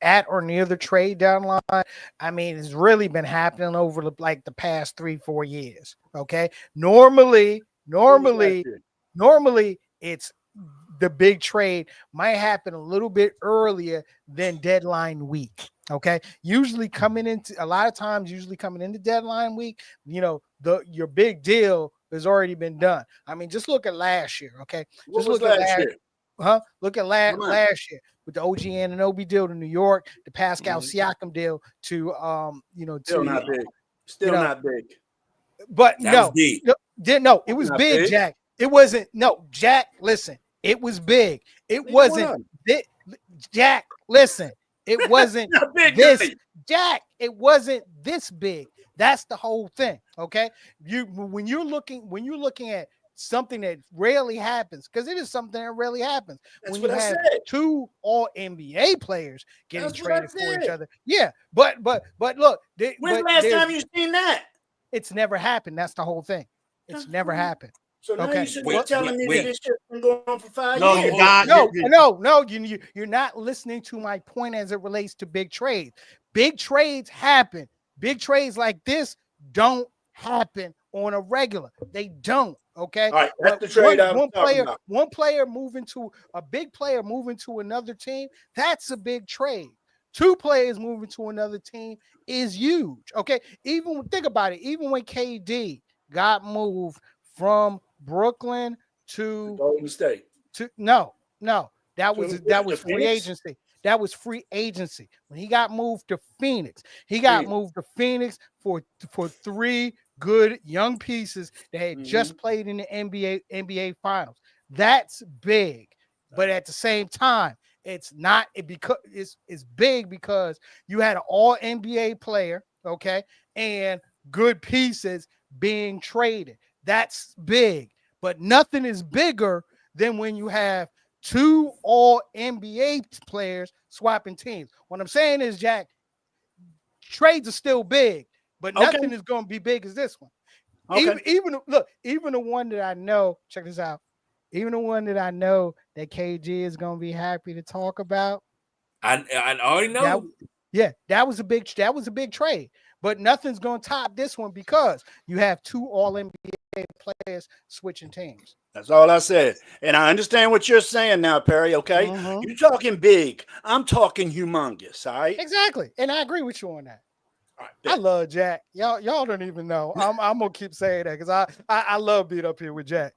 at or near the trade deadline. I mean, it's really been happening over the past 3-4 years. Okay, normally it's the big trade might happen a little bit earlier than deadline week. Okay, usually coming into deadline week, your big deal has already been done. I mean, just look at last year. Okay, Look at last year. Look at last year with the OG Anunoby deal to New York, the Pascal Siakam deal to still not big. Still not big. But that it was big, big, Jack. It wasn't. No, Jack. Listen, it was big. It wasn't. Jack, listen, it wasn't big, this. Jack, it wasn't this big. That's the whole thing. Okay, when you're looking at something that rarely happens, because it is something that rarely happens. That's when you have two All-NBA players getting traded for each other. Yeah, but look. When's the last time you seen that? It's never happened. That's the whole thing. It's never happened. So now you should be telling me that this shit's been going on for 5 years. No. You're not listening to my point as it relates to big trades. Big trades happen. Big trades like this don't happen on a regular. They don't. Okay. All right, that's the trade. One player moving to a big player moving to another team. That's a big trade. Two players moving to another team is huge. Okay. Even think about it. Even when KD got moved from Brooklyn to Golden State. That was free agency. That was free agency. When he got moved to Phoenix, moved to Phoenix for 3 good young pieces that had just played in the NBA finals. That's big. But at the same time, it's not because it's big because you had an all NBA player, okay, and good pieces being traded. That's big. But nothing is bigger than when you have 2 all NBA players swapping teams. What I'm saying is, Jack, trades are still big, but nothing is going to be big as this one. Okay. Even the one that I know, check this out. Even the one that I know that KG is going to be happy to talk about. I already know. That was a big trade. But nothing's going to top this one because you have 2 all NBA players switching teams. That's all I said. And I understand what you're saying now, Perry, okay? You're talking big. I'm talking humongous, all right? Exactly. And I agree with you on that. All right, I love Jack. Y'all don't even know. I'm going to keep saying that because I love being up here with Jack.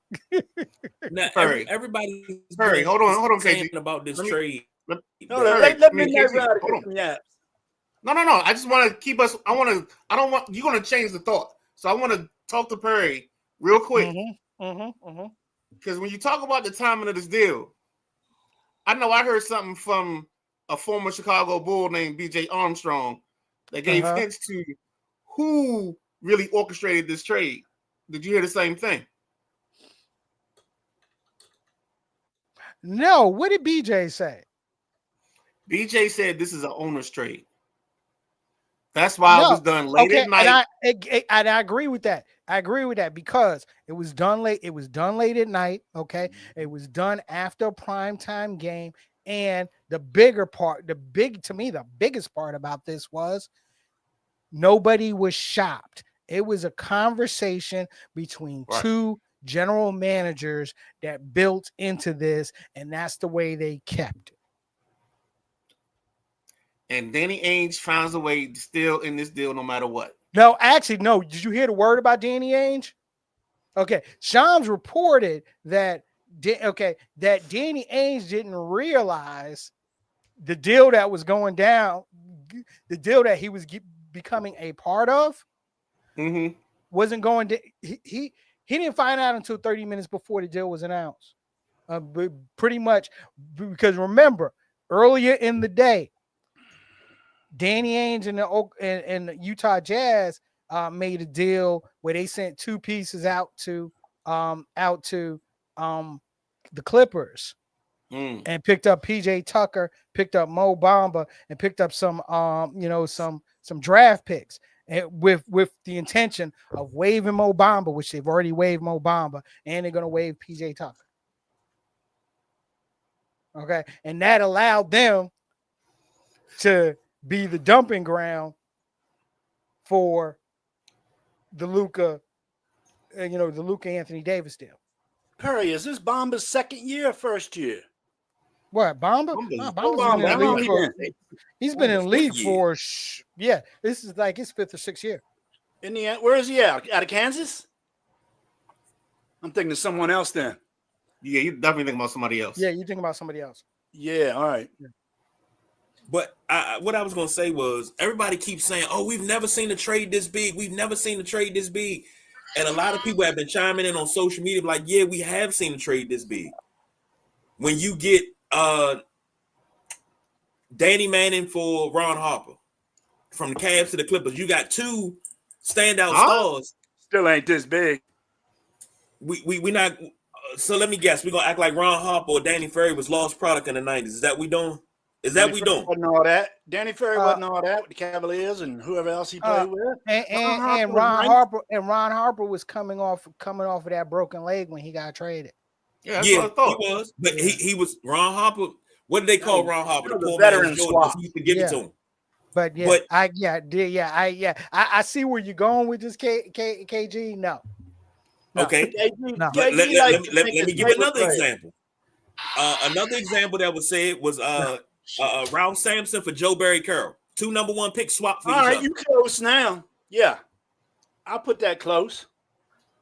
Now, everybody hold on, saying about this trade. Let me get No. I just want to keep us. You're going to change the thought. So I want to talk to Perry real quick. Because when you talk about the timing of this deal, I know I heard something from a former Chicago Bull named BJ Armstrong that gave hints to who really orchestrated this trade. Did you hear the same thing? No. What did BJ say? BJ said this is an owner's trade. That's why it was done late at night. And I agree with that. I agree with that because it was done late. It was done late at night. Okay. It was done after a primetime game. And the bigger part, the biggest part about this was nobody was shopped. It was a conversation between two general managers that built into this, and that's the way they kept it. And Danny Ainge finds a way to still in this deal no matter what. No, actually, no. Did you hear the word about Danny Ainge? Okay. Shams reported that Danny Ainge didn't realize the deal that was going down, the deal that he was becoming a part of, wasn't going to. He didn't find out until 30 minutes before the deal was announced. Pretty much because remember, earlier in the day, Danny Ainge and the Utah Jazz made a deal where they sent two pieces out to the Clippers and picked up PJ Tucker, picked up Mo Bamba, and picked up some draft picks, and with the intention of waiving Mo Bamba, which they've already waived Mo Bamba, and they're going to waive PJ Tucker. Okay, and that allowed them to be the dumping ground for the Luka Anthony Davis deal. Perry, is this Bamba's second year or first year? What, Bamba? He's been in the league for this is like his fifth or sixth year. In the end, where is he at? Out of Kansas? I'm thinking of someone else then. Yeah, you definitely think about somebody else. Yeah, you think about somebody else. Yeah, all right. Yeah. But what I was going to say was everybody keeps saying, oh, we've never seen a trade this big. We've never seen a trade this big. And a lot of people have been chiming in on social media like, yeah, we have seen a trade this big. When you get Danny Manning for Ron Harper from the Cavs to the Clippers, you got two standout stars. Still ain't this big. We not. So let me guess. We're going to act like Ron Harper or Danny Ferry was lost product in the 90s. Is that we doing? Is that Danny we Ferry doing? Wasn't all that. Danny Ferry wasn't all that with the Cavaliers and whoever else he played with. And Ron Harper was coming off of that broken leg when he got traded. Yeah, he was. But he was Ron Harper. What did they call Ron Harper? The poor veteran swap. He used to give it to him. But I see where you're going with this KG. No. Okay. No. Let me give another example. Another example that was said was Ralph Sampson for Joe Barry Carroll. 2 number 1 picks swap for each other. You close now. Yeah. I'll put that close.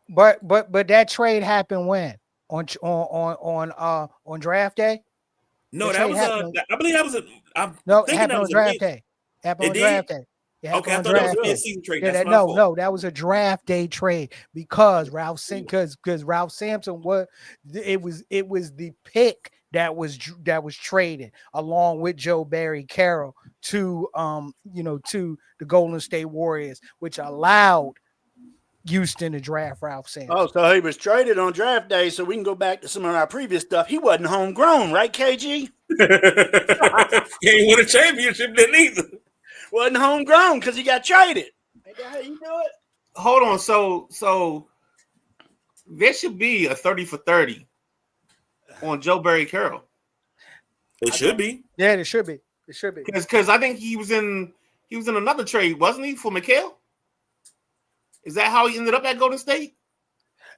But that trade happened when? On draft day? No, that was I believe that was it happened on draft day. Happened on draft day. Okay, I thought that was a mid-season trade. That was a draft day trade because Ralph Sampson was the pick that was traded along with Joe Barry Carroll to the Golden State Warriors, which allowed Houston to draft Ralph Sampson. Oh, so he was traded on draft day, so we can go back to some of our previous stuff. He wasn't homegrown, right, KG? He ain't won a championship then either. Wasn't homegrown because he got traded. Ain't that how you do it? Hold on. So there should be a 30 for 30 on Joe Barry Carroll. It should be. Yeah, it should be. It should be. Because I think he was in another trade, wasn't he, for McHale? Is that how he ended up at Golden State?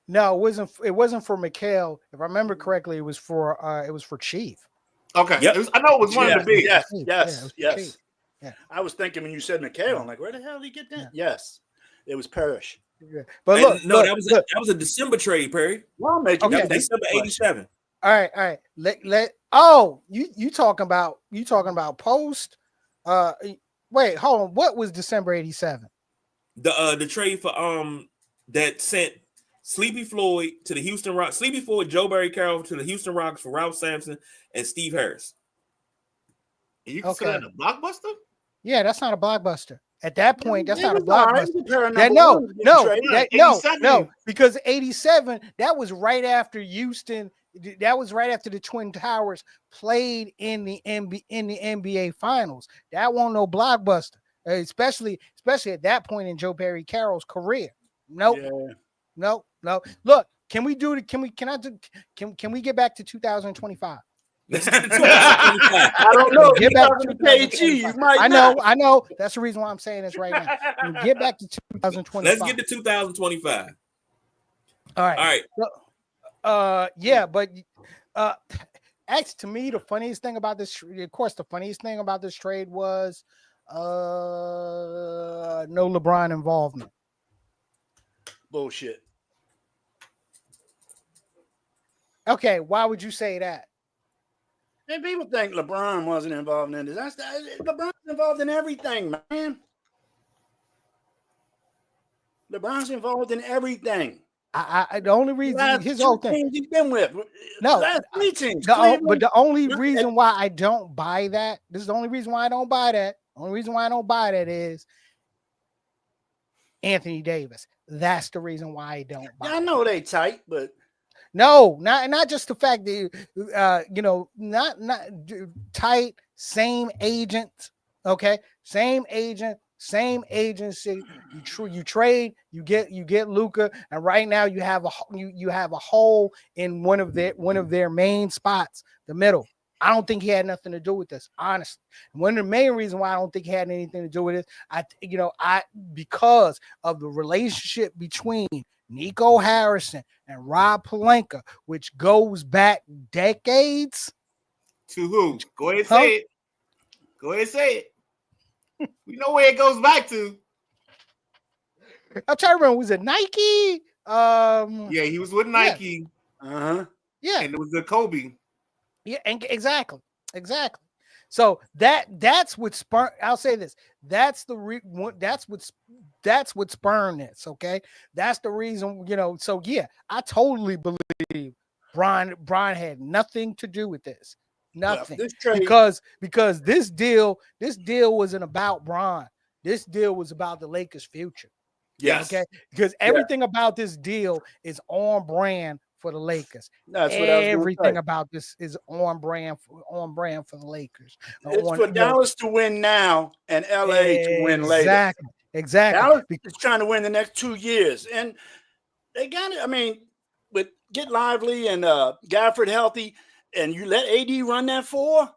No, it wasn't for McHale. If I remember correctly, it was for Chief. Okay. Yep. I know it was one of the big. Yes. Yeah. I was thinking when you said McHale, I'm like, where the hell did he get that? Yes. It was Parrish. Yeah. But that was a December trade, Perry. Well, December 87. All right. You talking about post? Wait, hold on. What was December 87? The trade for that sent Sleepy Floyd to the Houston Rockets. Sleepy Floyd, Joe Barry Carroll to the Houston Rockets for Ralph Sampson and Steve Harris. You consider that a blockbuster? Yeah, that's not a blockbuster. At that point, that's not a blockbuster. Right. No, because 87, that was right after Houston That was right after the Twin Towers played in the NBA Finals. That wasn't no blockbuster, especially at that point in Joe Barry Carroll's career. Nope, no. Look, can we get back to 2025? Let's get to 2025. I don't know. Get back to KG. You might I not. know. That's the reason why I'm saying this right now. Get back to 2025. Let's get to 2025. All right. Yeah, but actually, to me, the funniest thing about this, of course, the funniest thing about this trade was no LeBron involvement. Bullshit. Okay, why would you say that? And people think LeBron wasn't involved in this. LeBron's involved in everything, man. LeBron's involved in everything. I the only reason his whole thing he's been with. No, last three teams. but the only reason why I don't buy that. This is the only reason why I don't buy that. Only reason why I don't buy that is Anthony Davis. That's the reason why I don't buy. I know they tight, but no, not just the fact that not tight, same agent, okay, same agent, same agency. You trade, you get Luka, and right now you have a hole in one of their main spots, the middle. I don't think he had nothing to do with this, honestly. One of the main reasons why I don't think he had anything to do with it, because of the relationship between Nico Harrison and Rob Pelinka, which goes back decades. To who? Go ahead and say it. Go ahead and say it. We know where it goes back to. I'm trying to remember. Was it Nike? Yeah, he was with Nike. Yeah. Yeah, and it was the Kobe. Yeah, and exactly. So that's what spurred. I'll say this. That's what spurned this. Okay, that's the reason. So yeah, I totally believe Brian had nothing to do with this. Nothing. Because this deal wasn't about Bron. This deal was about the Lakers' future. Yes. Okay. Because everything about this deal is on brand for the Lakers. That's what everything about this is on brand for the Lakers. It's for Dallas to win now and LA to win later. Exactly. Dallas is trying to win the next 2 years, and they got it. I mean, with Get Lively and Gafford healthy, and you let AD run that four,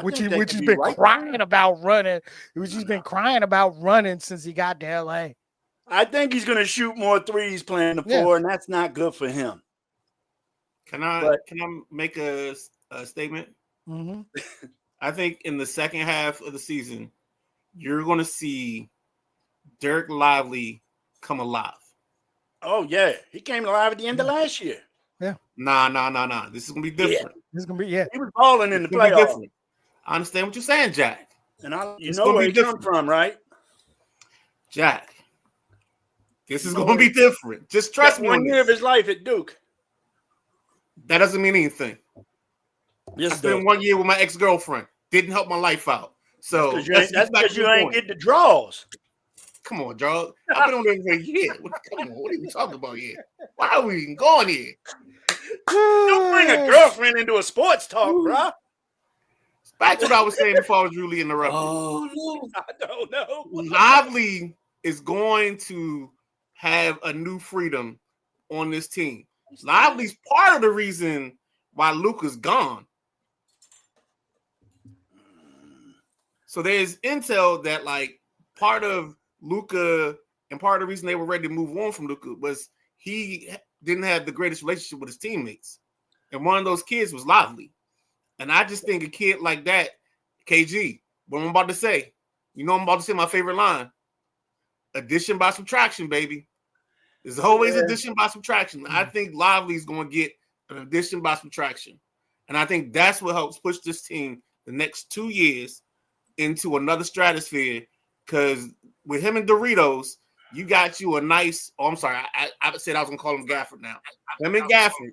which he's been crying about running. He's been crying about running since he got to LA. I think he's going to shoot more threes playing the four, and that's not good for him. Can I make a statement? Mm-hmm. I think in the second half of the season, you're going to see Derek Lively come alive. Oh yeah, he came alive at the end of last year. Yeah. Nah. This is going to be different. Yeah. This is going to be He was balling in the playoffs. I understand what you're saying, Jack. And you know where he come from, right? Jack, this is going to be different. Just trust me. 1 year of his life at Duke. That doesn't mean anything. Yes, I spent 1 year with my ex-girlfriend. Didn't help my life out. So that's because you ain't get the draws. Come on, dog. I've been on there for a year. Come on, what are you talking about here? Why are we even going here? Don't bring a girlfriend into a sports talk, bro. Back to what I was saying before I was really interrupted. Oh, no. I don't know. Lively is going to have a new freedom on this team. Lively's part of the reason why Luka's gone. So there's intel that part of Luka and part of the reason they were ready to move on from Luka was he didn't have the greatest relationship with his teammates. And one of those kids was Lively. And I just think a kid like that, KG, what I'm about to say, I'm about to say my favorite line. Addition by subtraction, baby. There's always addition by subtraction. I think Lively's going to get an addition by subtraction. And I think that's what helps push this team the next 2 years into another stratosphere. Because with him and Doritos, you got you a nice. Oh, I'm sorry. I said I was going to call him Gafford now. Him and Gafford,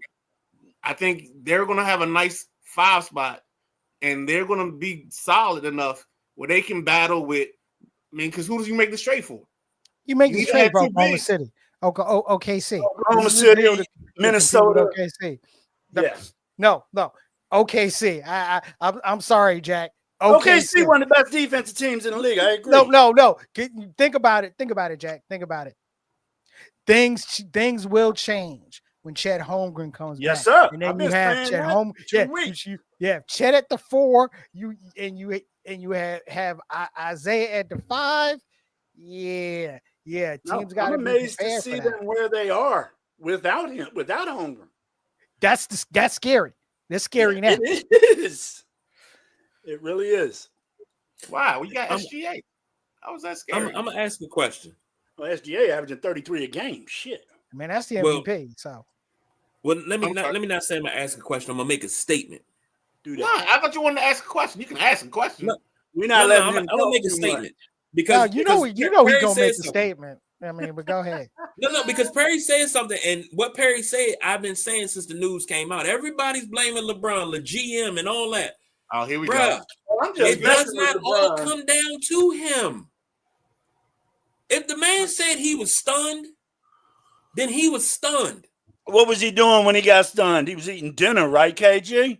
I think they're going to have a nice 5 spot. And they're going to be solid enough where they can battle with. Because who does you make this trade for? You make this trade for Oklahoma City. OKC. Oklahoma City, Minnesota. OKC. Yes. No. OKC. I'm sorry, Jack. OKC one of the best defensive teams in the league. I agree. No. Think about it, Jack. Think about it. Things will change when Chet Holmgren comes Yes, back. sir. And then you have Chet Holmgren. Yeah, Chet at the 4. You have Isaiah at the 5. Yeah. Teams got to be amazed to prepared see for them that. where they are without him, without Holmgren. That's scary. That's scary now. It is. It really is. Wow, we got SGA. How was that scary? I'm gonna ask a question. Well, SGA averaging 33 a game. Shit. Man, that's the MVP. Well, let me not say I'm gonna ask a question. I'm gonna make a statement. Do No, that. I thought you wanted to ask a question. You can ask a question. No. We're not letting him I'm gonna make a too statement much. because you know he's Perry gonna said make a something. statement. I mean, but go ahead. No, because Perry said something, and what Perry said, I've been saying since the news came out. Everybody's blaming LeBron, the GM, and all that. Oh, here we Bruh, go. Well, I'm just it does messing not with all LeBron. come down to him. If the man said he was stunned, then he was stunned. What was he doing when he got stunned? He was eating dinner, right, KG?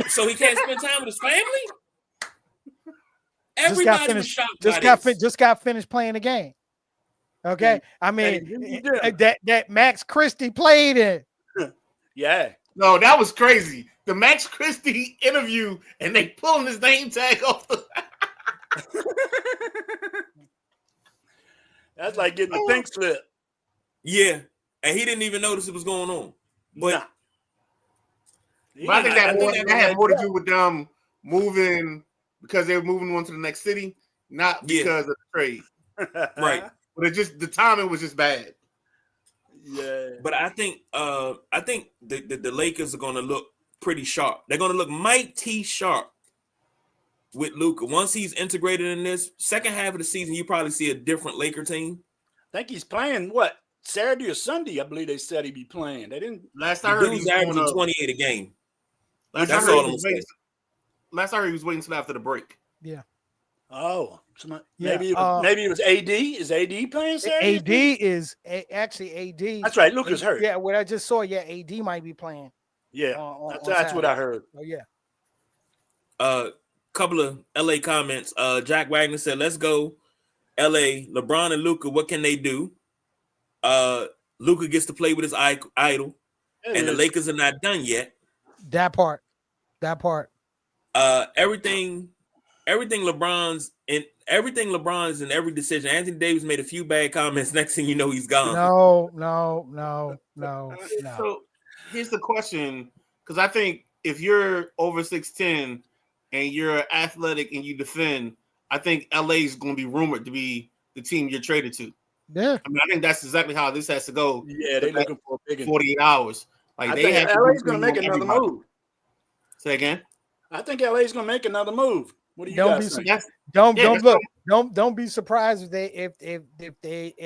So he can't spend time with his family? Just Everybody was shocked by this. Just got finished playing the game. Okay, I mean that Max Christie played it. Yeah. No, that was crazy. The Max Christie interview, and they pulling his name tag off the. That's like getting a pink slip. Yeah, and he didn't even notice it was going on. But Nah. But I think that had more to do with them moving because they were moving on to the next city, not because of the trade. right. But it just the timing was just bad. Yeah. But I think the Lakers are going to look pretty sharp. They're going to look mighty sharp with Luka. Once he's integrated in this second half of the season, you probably see a different Laker team. I think he's playing what, Saturday or Sunday? I believe they said he'd be playing. They didn't. Last I heard, he was averaging 28 a game. Last That's I heard all I'm gonna say. Last I heard, he was waiting until after the break. Yeah. Oh, Yeah, maybe it was AD. Is AD playing Saturday? AD is actually AD. That's right. Luka's hurt. Yeah, what I just saw. Yeah, AD might be playing. Yeah, on that's what I heard. Oh yeah. Couple of LA comments. Jack Wagner said, "Let's go, LA. LeBron and Luka. What can they do? Luka gets to play with his idol, and the Lakers are not done yet. That part. Everything LeBron's in every decision. Anthony Davis made a few bad comments. Next thing you know, he's gone. No. So here's the question, because I think if you're over 6'10" and you're athletic and you defend, I think LA is going to be rumored to be the team you're traded to. Yeah. I mean, I think that's exactly how this has to go. Yeah, they're looking for a big 48 hours. Like I they think have LA's going to make another move. Say again. I think LA's going to make another move. What do you Don't guys be think? Don't be surprised if they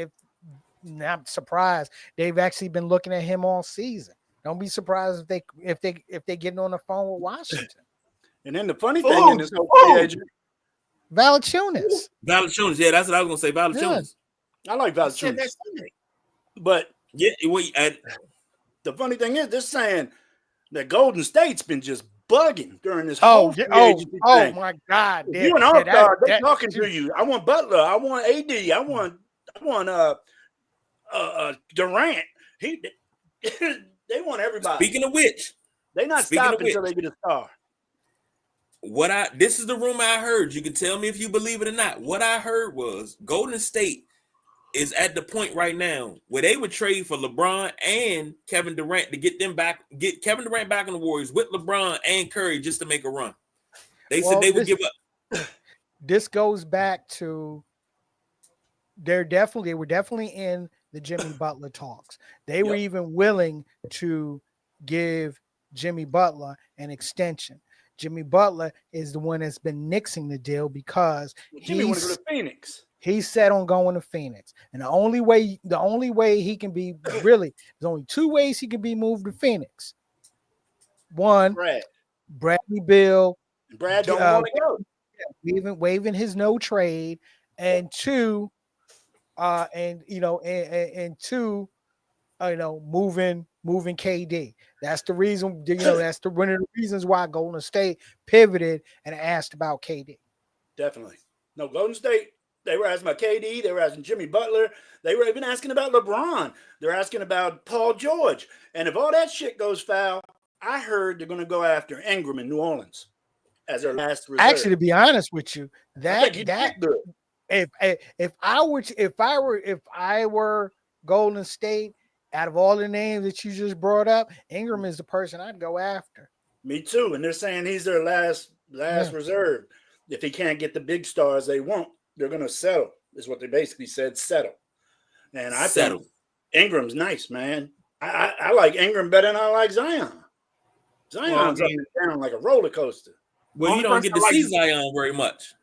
not surprised. They've actually been looking at him all season. Don't be surprised if they getting on the phone with Washington. And then the funny thing in this whole free agent, Valanciunas. Yeah, that's what I was gonna say. Valanciunas. I like Said that Valanciunas, Sunday. but Yeah, the funny thing is, they're saying that Golden State's been just bugging during this whole free agency thing. My God! You and All-Star, they're talking to you. I want Butler. I want AD. I want Durant. They want everybody. Speaking of which, They're not stopping until they get a star. This is the rumor I heard. You can tell me if you believe it or not. What I heard was Golden State is at the point right now where they would trade for LeBron and Kevin Durant to get Kevin Durant back on the Warriors with LeBron and Curry just to make a run. They said they would give up. This goes back to they were definitely in the Jimmy Butler talks. They were even willing to give Jimmy Butler an extension. Jimmy Butler is the one that's been nixing the deal because Jimmy want to go to Phoenix. He's set on going to Phoenix. And the only way he can be there's only two ways he can be moved to Phoenix. One, Bradley Beal. Brad don't want to go. Waiving his no trade. And two, moving KD. That's the reason. That's one of the reasons why Golden State pivoted and asked about KD. Definitely. No, Golden State, they were asking about KD. They were asking Jimmy Butler. They were even asking about LeBron. They're asking about Paul George. And if all that shit goes foul, I heard they're going to go after Ingram in New Orleans as their last reserve. Actually, to be honest with you, if I were Golden State, out of all the names that you just brought up, Ingram is the person I'd go after. Me too. And they're saying he's their last reserve. If he can't get the big stars they want, they're going to settle, is what they basically said, settle. And I think Ingram's nice, man. I like Ingram better than I like Zion. Zion's up and down like a roller coaster. Well, you don't get to see Zion very much.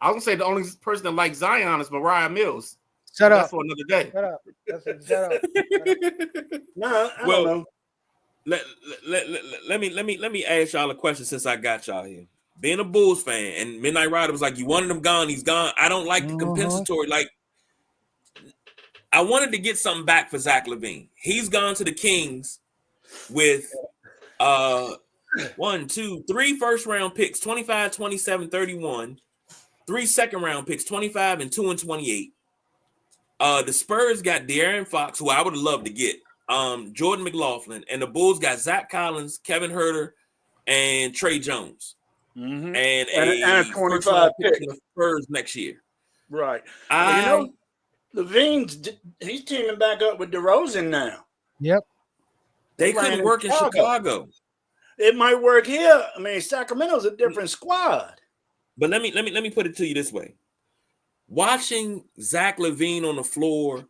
I was going to say the only person that likes Zion is Mariah Mills. Shut up. That's for another day. Shut up. Shut up. No, I don't know. Let me ask y'all a question since I got y'all here. Being a Bulls fan, and Midnight Rider was like, "You wanted him gone, he's gone." I don't like the compensatory. Like, I wanted to get something back for Zach LaVine. He's gone to the Kings with 1, 2, 3 first-round picks, 25, 27, 31, 3 second-round picks, 25 and 2 and 28. The Spurs got De'Aaron Fox, who I would have loved to get, Jordan McLaughlin, and the Bulls got Zach Collins, Kevin Huerter, and Trey Jones. Mm-hmm. And a 25 pick for the Spurs next year. Right. LaVine's he's teaming back up with DeRozan now. Yep. They couldn't work in Chicago. It might work here. I mean, Sacramento's a different squad. But let me put it to you this way. Watching Zach LaVine on the floor,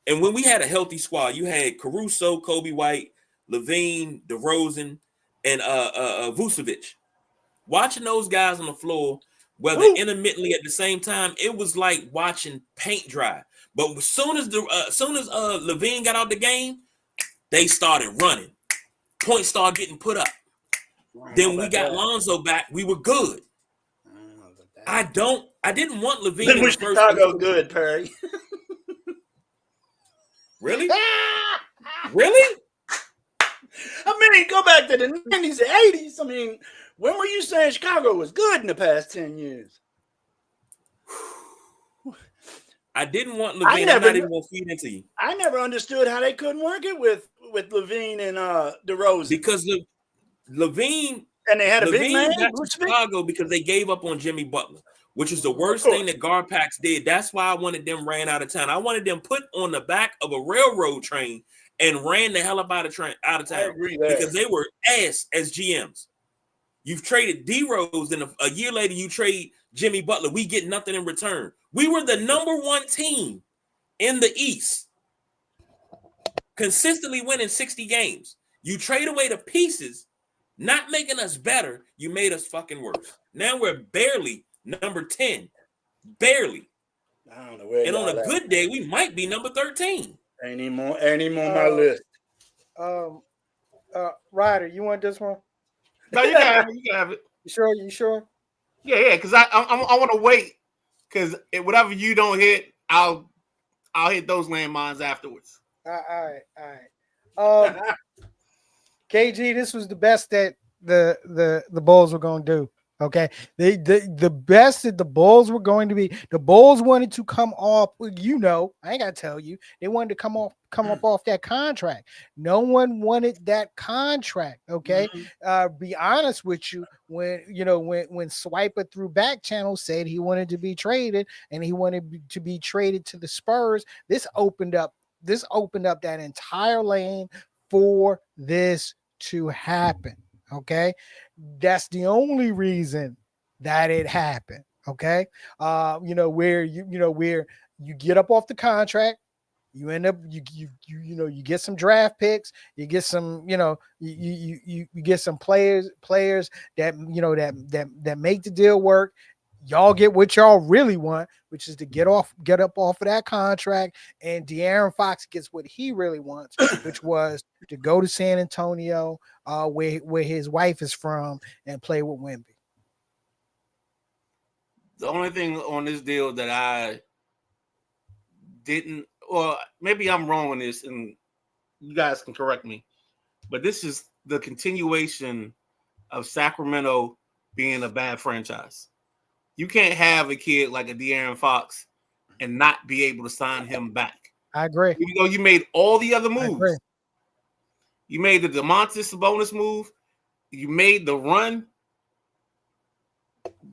and when we had a healthy squad, you had Caruso, Kobe White, LaVine, DeRozan, and Vucevic. Watching those guys on the floor, whether intermittently at the same time, it was like watching paint dry. But as soon as LaVine got out the game, they started running. Points started getting put up. Then we got Lonzo back. We were good. I didn't want LaVine in the first Chicago good, Perry. Really? Really? I mean, go back to the 90s and 80s. I mean, when were you saying Chicago was good in the past 10 years? I didn't want LaVine. I'm not even going to feed into you. I never understood how they couldn't work it with LaVine and DeRozan. Because LaVine and they had a big man got to Chicago because they gave up on Jimmy Butler, which is the worst thing that Garpax did. That's why I wanted them ran out of town. I wanted them put on the back of a railroad train and ran the hell up out of town. I agree because they were ass as GMs. You've traded D Rose, and a year later you trade Jimmy Butler. We get nothing in return. We were the number 1 team in the East, consistently winning 60 games. You trade away the pieces, not making us better. You made us fucking worse. Now we're barely number 10, barely. I don't know where. And on a good day, we might be number 13. Ain't even on my list. Ryder, you want this one? No, you can have it. You can have it. You sure? Yeah. Because I want to wait. Because whatever you don't hit, I'll hit those landmines afterwards. All right. KG, this was the best that the Bulls were going to do. Okay, the best that the Bulls were going to be. The Bulls wanted to come off. I ain't gotta tell you. They wanted to come up off that contract. No one wanted that contract. Okay, be honest with you. When Swiper through back channel said he wanted to be traded and he wanted to be traded to the Spurs, this opened up that entire lane for this to happen. Okay, that's the only reason that it happened. Okay, where you get up off the contract, you end up you get some draft picks, you get some you get some players that make the deal work. Y'all get what y'all really want, which is to get up off of that contract, and De'Aaron Fox gets what he really wants, which was to go to San Antonio, where his wife is from, and play with Wemby. The only thing on this deal that I didn't, or maybe I'm wrong on this, and you guys can correct me, but this is the continuation of Sacramento being a bad franchise. You can't have a kid like a De'Aaron Fox and not be able to sign him back. I agree. Even though you made all the other I agree. moves. You made the Domantas Sabonis move. You made the run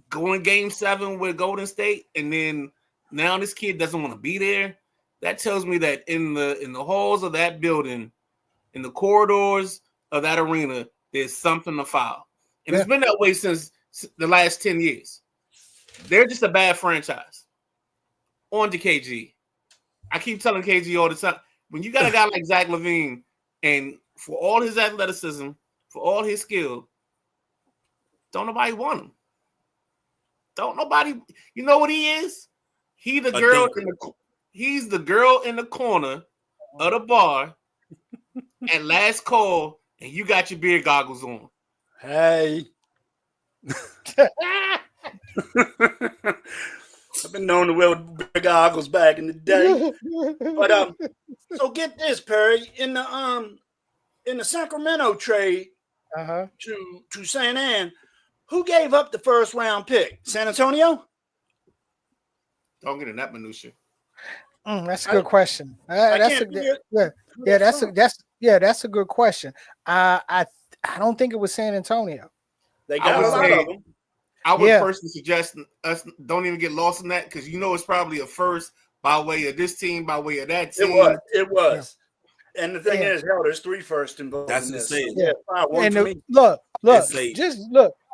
going game 7 with Golden State, and then now this kid doesn't want to be there. That tells me that in the halls of that building, in the corridors of that arena, there's something to foul. And it's been that way since the last 10 years. They're just a bad franchise. On to KG. I keep telling KG all the time, when you got a guy like Zach LaVine, and for all his athleticism, for all his skill, don't nobody want him. Don't nobody. You know what he is? He's the girl in the corner of the bar at last call, and you got your beer goggles on. Hey. I've been known to wear big goggles back in the day. But so get this, Perry. In the Sacramento trade to St. Ann, who gave up the first round pick? San Antonio? Don't get in that minutia. That's a good question. That's a good question. I don't think it was San Antonio. They got a lot of them. I would personally suggest us don't even get lost in that, because you know it's probably a first by way of this team, by way of that team. It was. Yeah. And the thing is, hell, there's 3 firsts involved. That's in this. insane. Yeah. And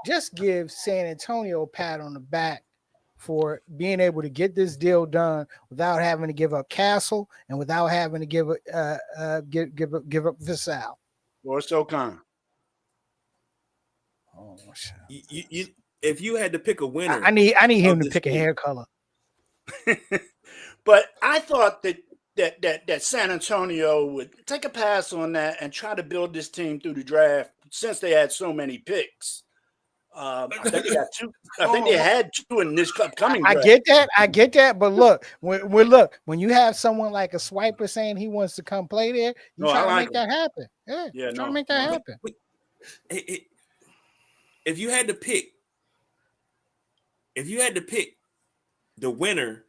just give San Antonio a pat on the back for being able to get this deal done without having to give up Castle and without having to give up Vassell. Or SoCon. Oh shit. You if you had to pick a winner, I need him to pick a hair color. But I thought that San Antonio would take a pass on that and try to build this team through the draft, since they had so many picks. I think they got 2. I think they had 2 in this upcoming draft. I get that. But look, when you have someone like a Swiper saying he wants to come play there, you try to make that happen. Yeah, try to make that happen. If you had to pick the winner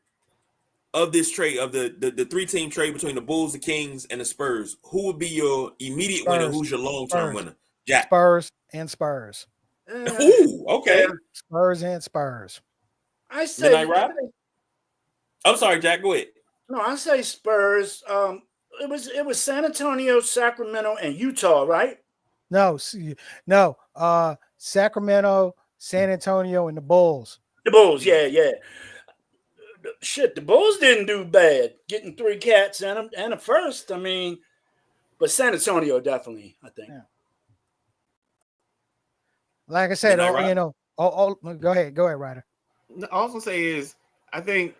of this trade, of the 3-team trade between the Bulls, the Kings, and the Spurs, who would be your immediate winner? Who's your long-term winner? Jack. Spurs. Ooh, okay. Spurs and Spurs. I say. I'm sorry, Jack. Go ahead. No, I say Spurs. It was San Antonio, Sacramento, and Utah, right? No. Sacramento, San Antonio, and the Bulls. The Bulls, yeah. Shit, the Bulls didn't do bad getting 3 cats and a first. I mean, but San Antonio definitely, I think. Yeah. Like I said, go ahead, Ryder. All I was gonna say is, I think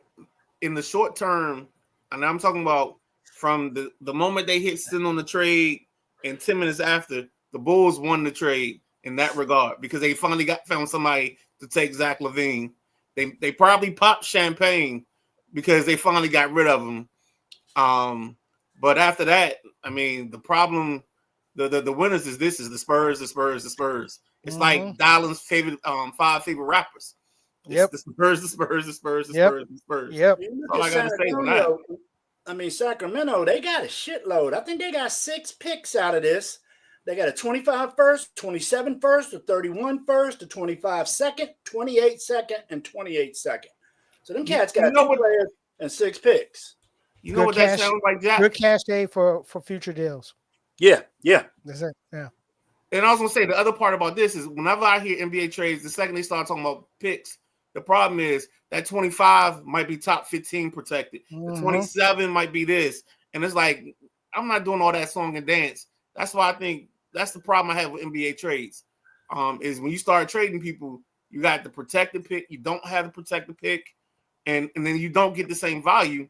in the short term, and I'm talking about from the moment they hit send on the trade and 10 minutes after, the Bulls won the trade in that regard, because they finally found somebody to take Zach LaVine. They probably popped champagne because they finally got rid of him. But after that, I mean, the problem, the winners is the Spurs. It's like Dylan's favorite 5 favorite rappers. It's the Spurs. Yep. All I gotta say on that. I mean, Sacramento, they got a shitload. I think they got 6 picks out of this. They got a 25 first, 27 first, a 31 first, a 25 second, 28 second, and 28 second. So them cats got 2 players and 6 picks. You know what that sounds like, Jack? Good cash day for future deals. Yeah. That's it. Yeah. And I was gonna say the other part about this is, whenever I hear NBA trades, the second they start talking about picks, the problem is that 25 might be top 15 protected. The 27 might be this. And it's like, I'm not doing all that song and dance. That's why I think that's the problem I have with NBA trades. Is when you start trading people, you got the protected pick, you don't have the protected pick, and then you don't get the same value.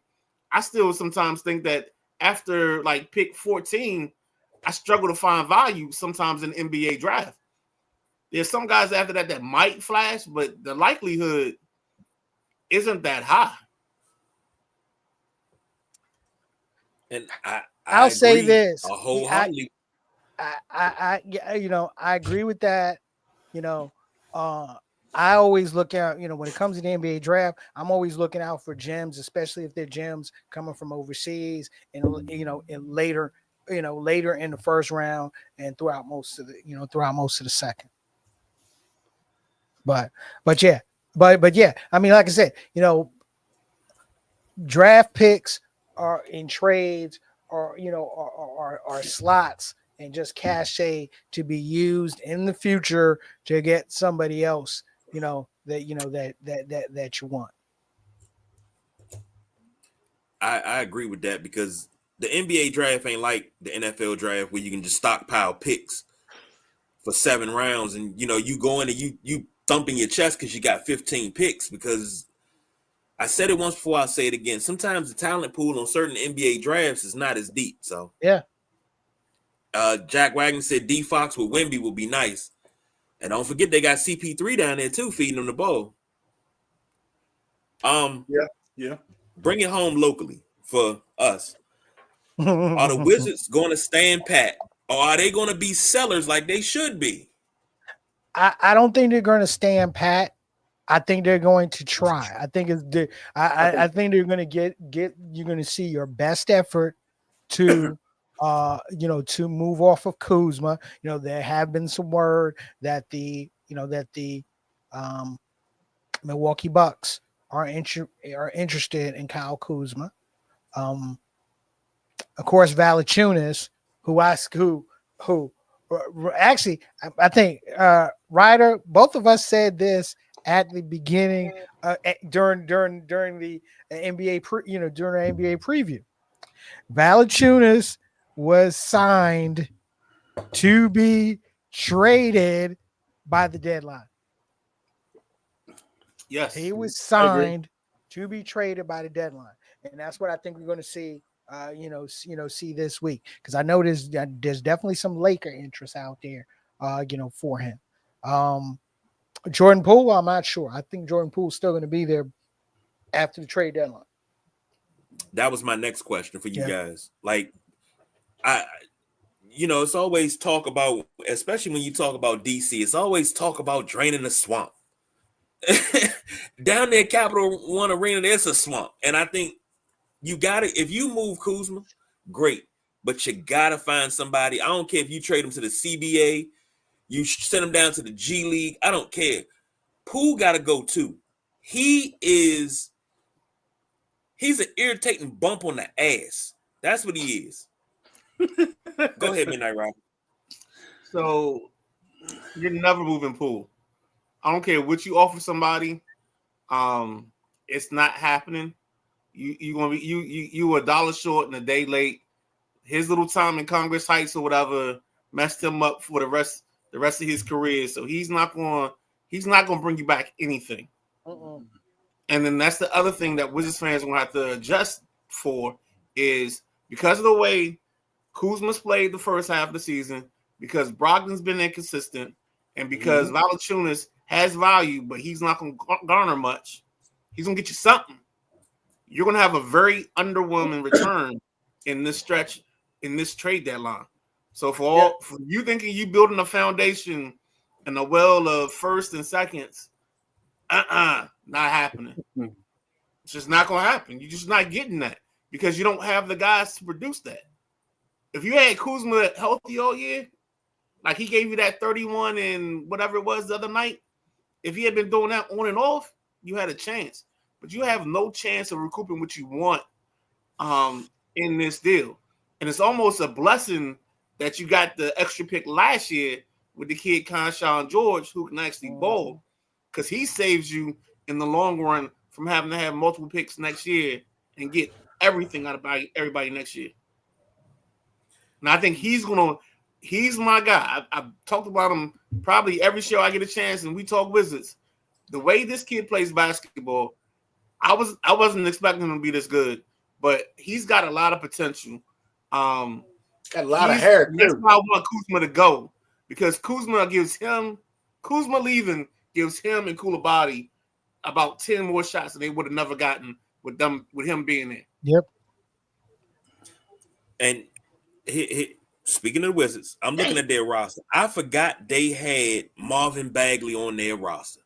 I still sometimes think that after like pick 14, I struggle to find value sometimes in the NBA draft. There's some guys after that might flash, but the likelihood isn't that high. And I'll say agree this. wholeheartedly. I agree with that. You know, I always look out, when it comes to the NBA draft, I'm always looking out for gems, especially if they're gems coming from overseas and, later in the first round and throughout most of the second. But yeah, I mean, like I said, draft picks are in trades or, are slots and just cachet to be used in the future to get somebody else, that you want. I agree with that because the NBA draft ain't like the NFL draft where you can just stockpile picks for 7 rounds and you go in and you thumping your chest because you got 15 picks. Because I said it once before, I'll say it again. Sometimes the talent pool on certain NBA drafts is not as deep. So yeah. Jack Wagner said D Fox with Wemby would be nice. And don't forget they got CP3 down there too, feeding them the ball. Yeah. Bring it home locally for us. Are the Wizards going to stand pat, or are they going to be sellers like they should be? I don't think they're going to stand pat. I think they're going to try. I think I think they're going to get. You're going to see your best effort to, to move off of Kuzma. There have been some word that the Milwaukee Bucks are interested in Kyle Kuzma. Of course, Valanciunas, who actually, I think Ryder, both of us said this at the beginning during the NBA during the NBA preview. Valanciunas was signed to be traded by the deadline. Yes, he was signed to be traded by the deadline, and that's what I think we're going to see. See this week, because I know there's definitely some Laker interest out there, for him. Jordan Poole, I'm not sure. I think Jordan Poole's still going to be there after the trade deadline. That was my next question for you guys. Like, it's always talk about, especially when you talk about DC, it's always talk about draining the swamp. Down there, Capital One Arena, there's a swamp, and I think you got to, if you move Kuzma, great, but you got to find somebody. I don't care if you trade him to the CBA, you send him down to the G League. I don't care. Poole got to go too. He's an irritating bump on the ass. That's what he is. Go ahead, Midnight Rock. So you're never moving Poole. I don't care what you offer somebody. It's not happening. You gonna be you $1 short and a day late. His little time in Congress Heights or whatever messed him up for the rest of his career. So he's not gonna bring you back anything. And then that's the other thing that Wizards fans are gonna have to adjust for, is because of the way Kuzma's played the first half of the season, because Brogdon's been inconsistent, and because Valanciunas has value, but he's not gonna garner much. He's gonna get you something. You're going to have a very underwhelming return in this stretch, in this trade deadline. So for you thinking you building a foundation and a well of first and seconds, not happening. It's just not going to happen. You're just not getting that because you don't have the guys to produce that. If you had Kuzma healthy all year, like he gave you that 31 and whatever it was the other night, if he had been doing that on and off, you had a chance. But you have no chance of recouping what you want in this deal. And it's almost a blessing that you got the extra pick last year with the kid Conshawn George, who can actually ball, because he saves you in the long run from having to have multiple picks next year and get everything out of everybody next year. And I think he's my guy. I've talked about him probably every show I get a chance, and we talk Wizards. The way this kid plays basketball, I wasn't expecting him to be this good, but he's got a lot of potential. Got a lot of hair too. That's why I want Kuzma to go, because Kuzma leaving gives him and Koulibaly about 10 more shots than they would have never gotten with him being there. Yep. And speaking of the Wizards, I'm looking at their roster. I forgot they had Marvin Bagley on their roster.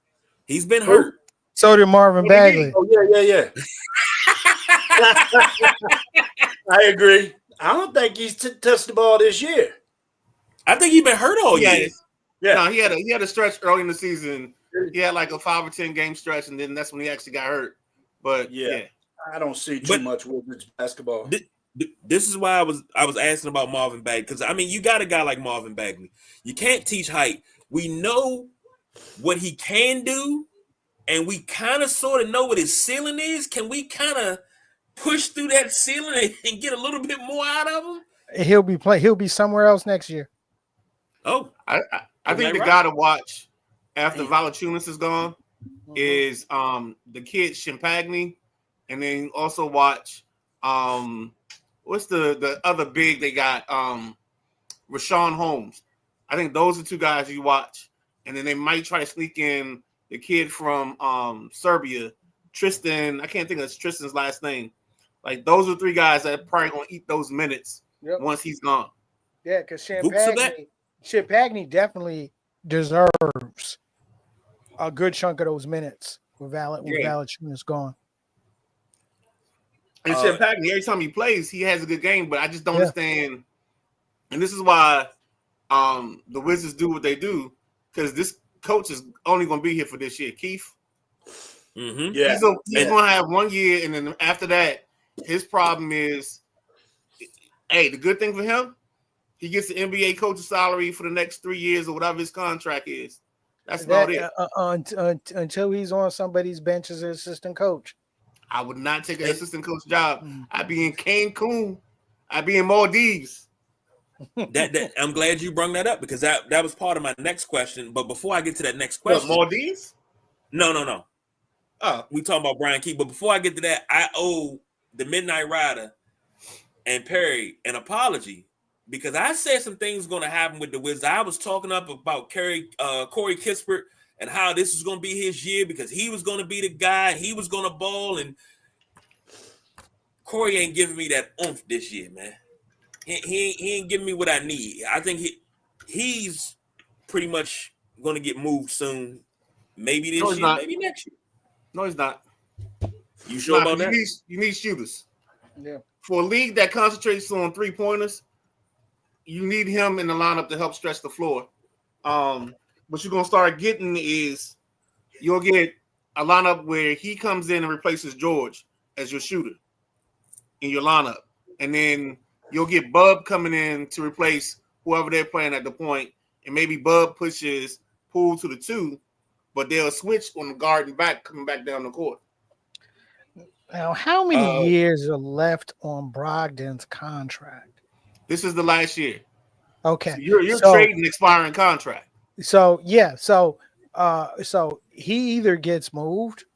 He's been hurt. So did Marvin Bagley. Oh, yeah. I agree. I don't think he's touched the ball this year. I think he's been hurt all year. Yeah. No, he had a stretch early in the season. He had like a 5 or 10 game stretch, and then that's when he actually got hurt. But yeah. I don't see too much Wizards basketball. This is why I was asking about Marvin Bagley, because I mean, you got a guy like Marvin Bagley. You can't teach height. We know what he can do, and we kind of sort of know what his ceiling is. Can we kind of push through that ceiling and get a little bit more out of him? He'll be somewhere else next year. Oh, I think the guy to watch after Valanciunas is gone is the kid Champagny, and then also watch what's the other big they got, Rashawn Holmes. I think those are two guys you watch, and then they might try to sneak in the kid from Serbia, Tristan. I can't think of Tristan's last name. Like those are 3 guys that are probably gonna eat those minutes once he's gone. Yeah, because Champagny definitely deserves a good chunk of those minutes with Valanciunas gone. And Champagny, every time he plays, he has a good game, but I just don't understand. And this is why the Wizards do what they do, because this coach is only going to be here for this year, Keith. Mm-hmm. Yeah, he's going to have 1 year, and then after that, his problem is, hey, the good thing for him, he gets the NBA coach's salary for the next 3 years or whatever his contract is. That's about it. Until he's on somebody's bench as an assistant coach. I would not take an assistant coach job. I'd be in Cancun. I'd be in Maldives. That I'm glad you brought that up, because that was part of my next question. But before I get to that next question, Maldives? No. Oh, we talking about Brian Keith. But before I get to that, I owe the Midnight Rider and Perry an apology, because I said some things going to happen with the Wizards. I was talking up about Corey Kispert and how this is going to be his year, because he was going to be the guy, he was going to ball, and Corey ain't giving me that oomph this year, man. He ain't giving me what I need. I think he's pretty much going to get moved soon. Maybe this year, maybe next year. No, he's not. You sure about that? You need shooters. Yeah. For a league that concentrates on 3-pointers, you need him in the lineup to help stretch the floor. What you're going to start getting is you'll get a lineup where he comes in and replaces George as your shooter in your lineup. And then you'll get Bub coming in to replace whoever they're playing at the point. And maybe Bub pushes Poole to the 2, but they'll switch on the guard and back, coming back down the court. Now, how many years are left on Brogdon's contract? This is the last year. Okay. So you're trading expiring contract. So he either gets moved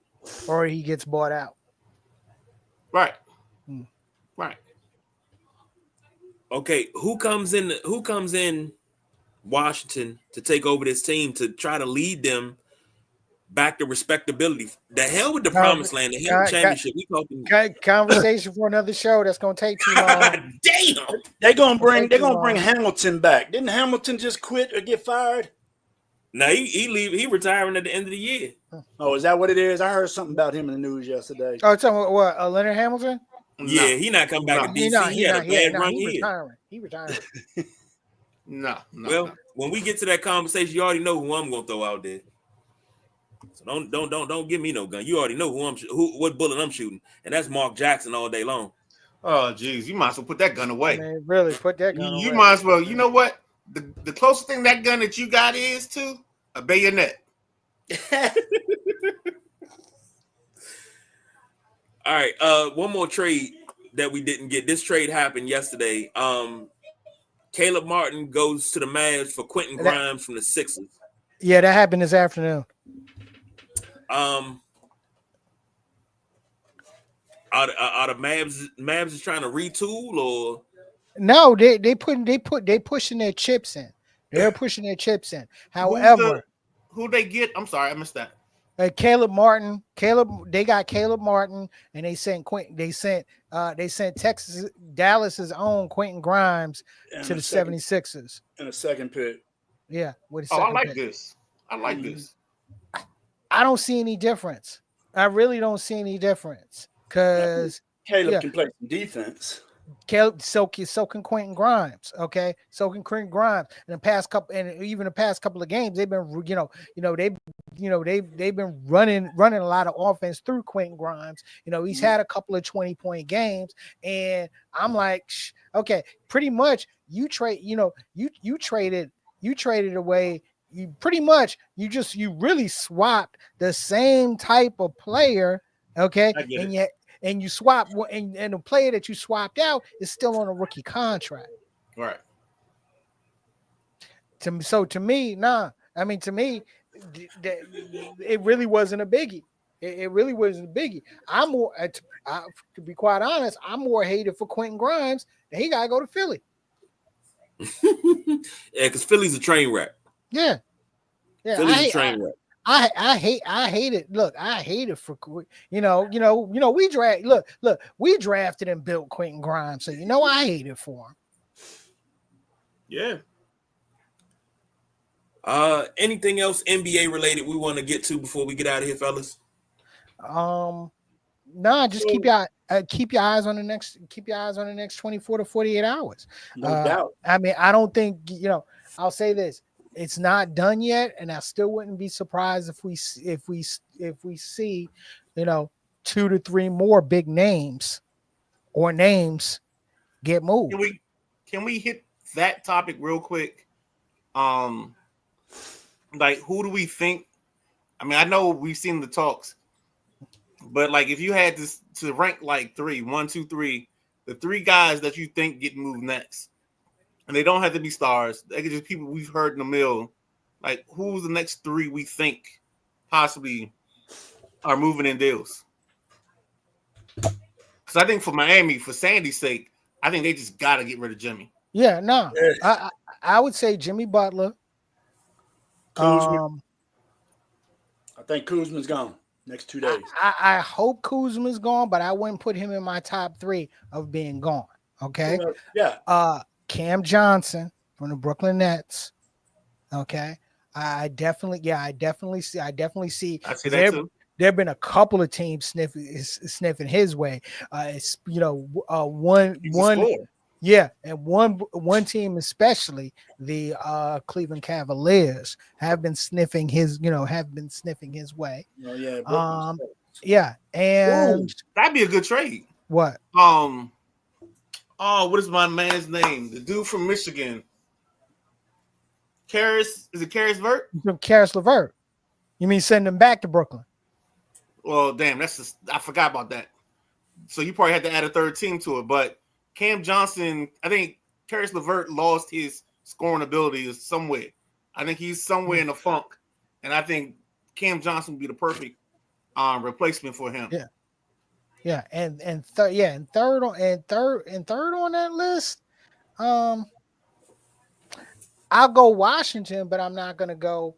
or he gets bought out. Right. Right. Okay, who comes in Washington to take over this team to try to lead them back to respectability? The hell with the promised land, the hell championship. We talking conversation for another show that's gonna take too long. Damn. They're gonna bring Hamilton back. Didn't Hamilton just quit or get fired? No, he retiring at the end of the year. Oh, is that what it is? I heard something about him in the news yesterday. Oh, talking what? Leonard Hamilton? Yeah, he not coming back to DC. He had a bad run here. He retiring. No. Well, when we get to that conversation, you already know who I'm gonna throw out there. So don't give me no gun. You already know what bullet I'm shooting, and that's Mark Jackson all day long. Oh, geez, you might as well put that gun away. Man, really, put that gun away. You might as well. You know what? The closest thing that gun that you got is to a bayonet. All right. One more trade that we didn't get. This trade happened yesterday. Caleb Martin goes to the Mavs for Quentin Grimes from the Sixers. Yeah, that happened this afternoon. Are the Mavs is trying to retool, or no? They pushing their chips in. They're pushing their chips in. However, who they get? I'm sorry, I missed that. Caleb Martin. They got Caleb Martin, and they sent They sent Dallas's own Quentin Grimes And to a the second- 76ers. And a second pick. Yeah, with a Oh, I second like pick. this. I like Mhm. this. I don't see any difference. I really don't see any difference because Caleb Yeah. can play some defense. so can Quentin Grimes. Okay, so can Quentin Grimes. And even the past couple of games, they've been they've been running a lot of offense through Quentin Grimes. He's had a couple of 20-point games, and I'm like, okay, pretty much you traded away. You really swapped the same type of player, okay, I get and it. yet. And you swap, and the player that you swapped out is still on a rookie contract. Right. To me, it really wasn't a biggie. It really wasn't a biggie. I'm more, to be quite honest, I'm more hated for Quentin Grimes, and he gotta go to Philly. Yeah, because Philly's a train wreck. Yeah, Philly's a train wreck. I hate it. Look, I hate it for we drafted and built Quentin Grimes, so I hate it for him. Yeah. Anything else NBA related we want to get to before we get out of here, fellas? Nah, just keep your eyes on the next 24 to 48 hours. No doubt. I mean, I don't think I'll say this. It's not done yet, and I still wouldn't be surprised if we see 2 to 3 more big names get moved. Can we hit that topic real quick? Like, who do we think? I mean, I know we've seen the talks, but like, if you had to rank like 1, 2, 3, the 3 guys that you think get moved next. And they don't have to be stars. They could just people we've heard in the mill. Like, who's the next 3 we think possibly are moving in deals? Because I think for Miami, for Sandy's sake, I think they just got to get rid of Jimmy. Yeah, no. Yes. I would say Jimmy Butler. Kuzma. I think Kuzma's gone next 2 days. I hope Kuzma's gone, but I wouldn't put him in my top 3 of being gone. Okay. Yeah. Cam Johnson from the Brooklyn Nets. Okay. I definitely see. I see that too. There have been a couple of teams sniffing his way. It's one team especially, the Cleveland Cavaliers have been sniffing his way. Oh, yeah. Yeah, and Ooh, that'd be a good trade. what? What is my man's name? The dude from Michigan. Karis LeVert? Karis LeVert. You mean send him back to Brooklyn? Well, damn, I forgot about that. So you probably had to add a third team to it. But Cam Johnson, I think Karis LeVert lost his scoring ability somewhere. I think he's somewhere in a funk, and I think Cam Johnson would be the perfect replacement for him. Yeah. Yeah, and third on that list, I'll go Washington, but I'm not gonna go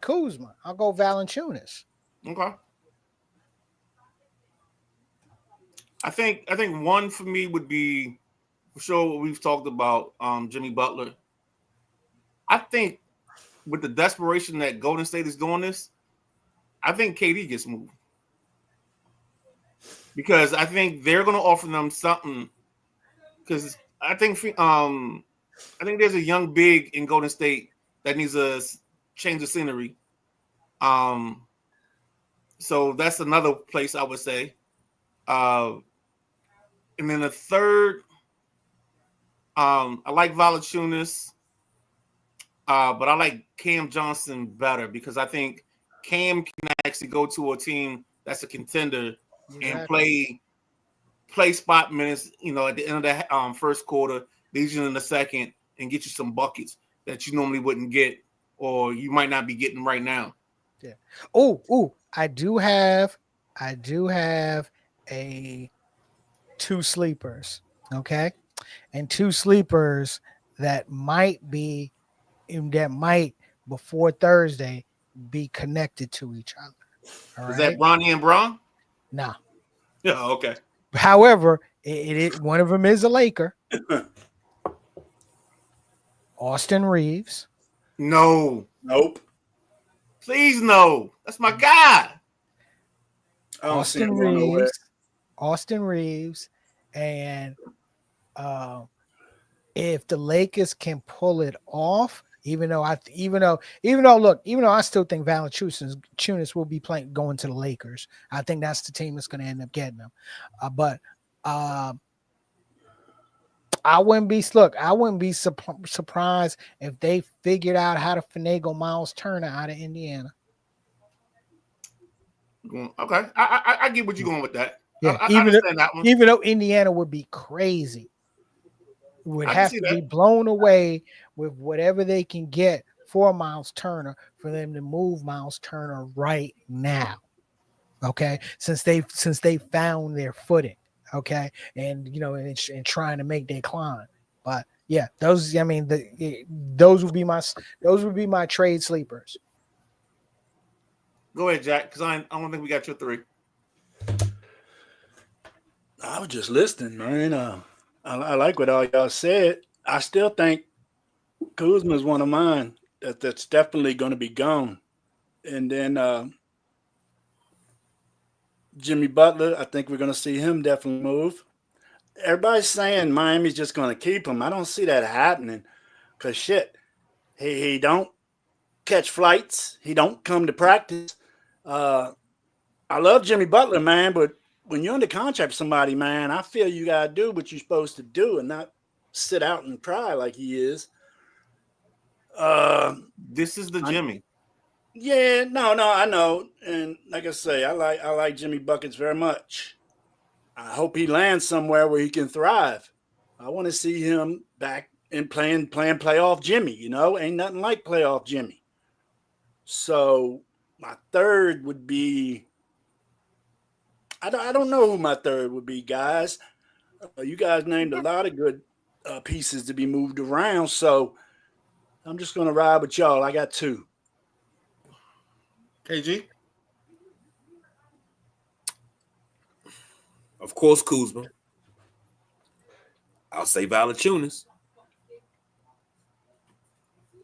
Kuzma. I'll go Valanciunas. Okay. I think one for me would be for sure what we've talked about, Jimmy Butler. I think with the desperation that Golden State is doing this, I think KD gets moved. Because I think they're going to offer them something. Because I think there's a young big in Golden State that needs a change of scenery. So that's another place I would say. And then the third, I like Valanciunas, but I like Cam Johnson better because I think Cam can actually go to a team that's a contender and play spot minutes, at the end of the first quarter, lead you in the second, and get you some buckets that you normally wouldn't get or you might not be getting right now. Yeah. Oh, I do have a 2 sleepers, okay? And 2 sleepers that might before Thursday be connected to each other. All Is right? that Bronny and Braun? No. Yeah, okay. However, One of them is a Laker. Austin Reeves. No, Nope. please no. That's my guy. I don't see Austin him going nowhere. Reeves. Austin Reeves, and if the Lakers can pull it off, even though I still think Valanciunas will be going to the Lakers. I think that's the team that's going to end up getting them. But I wouldn't be surprised if they figured out how to finagle Miles Turner out of Indiana. Okay, I get what you're going with that. Yeah, I understand that one. Even though Indiana would be crazy, would I can have see to that. be blown away with whatever they can get for Miles Turner for them to move Miles Turner right now. Okay, since they found their footing. Okay, and and trying to make their climb. But yeah, those would be my trade sleepers. Go ahead, Jack, because I don't think we got your three. I was just listening, man. I like what all y'all said. I still think Kuzma is one of mine that's definitely going to be gone. And then Jimmy Butler, I think we're going to see him definitely move. Everybody's saying Miami's just going to keep him. I don't see that happening because shit, he don't catch flights. He don't come to practice. I love Jimmy Butler, man, but when you're under contract with somebody, man, I feel you got to do what you're supposed to do and not sit out and cry like he is. This is the Jimmy. Yeah, no, I know. And like I say, I like Jimmy Buckets very much. I hope he lands somewhere where he can thrive. I want to see him back and playing playoff Jimmy, ain't nothing like playoff Jimmy. So my third would be, I don't know who my third would be, guys. You guys named a lot of good pieces to be moved around. So I'm just going to ride with y'all. I got two. KG? Of course, Kuzma. I'll say Valanciunas.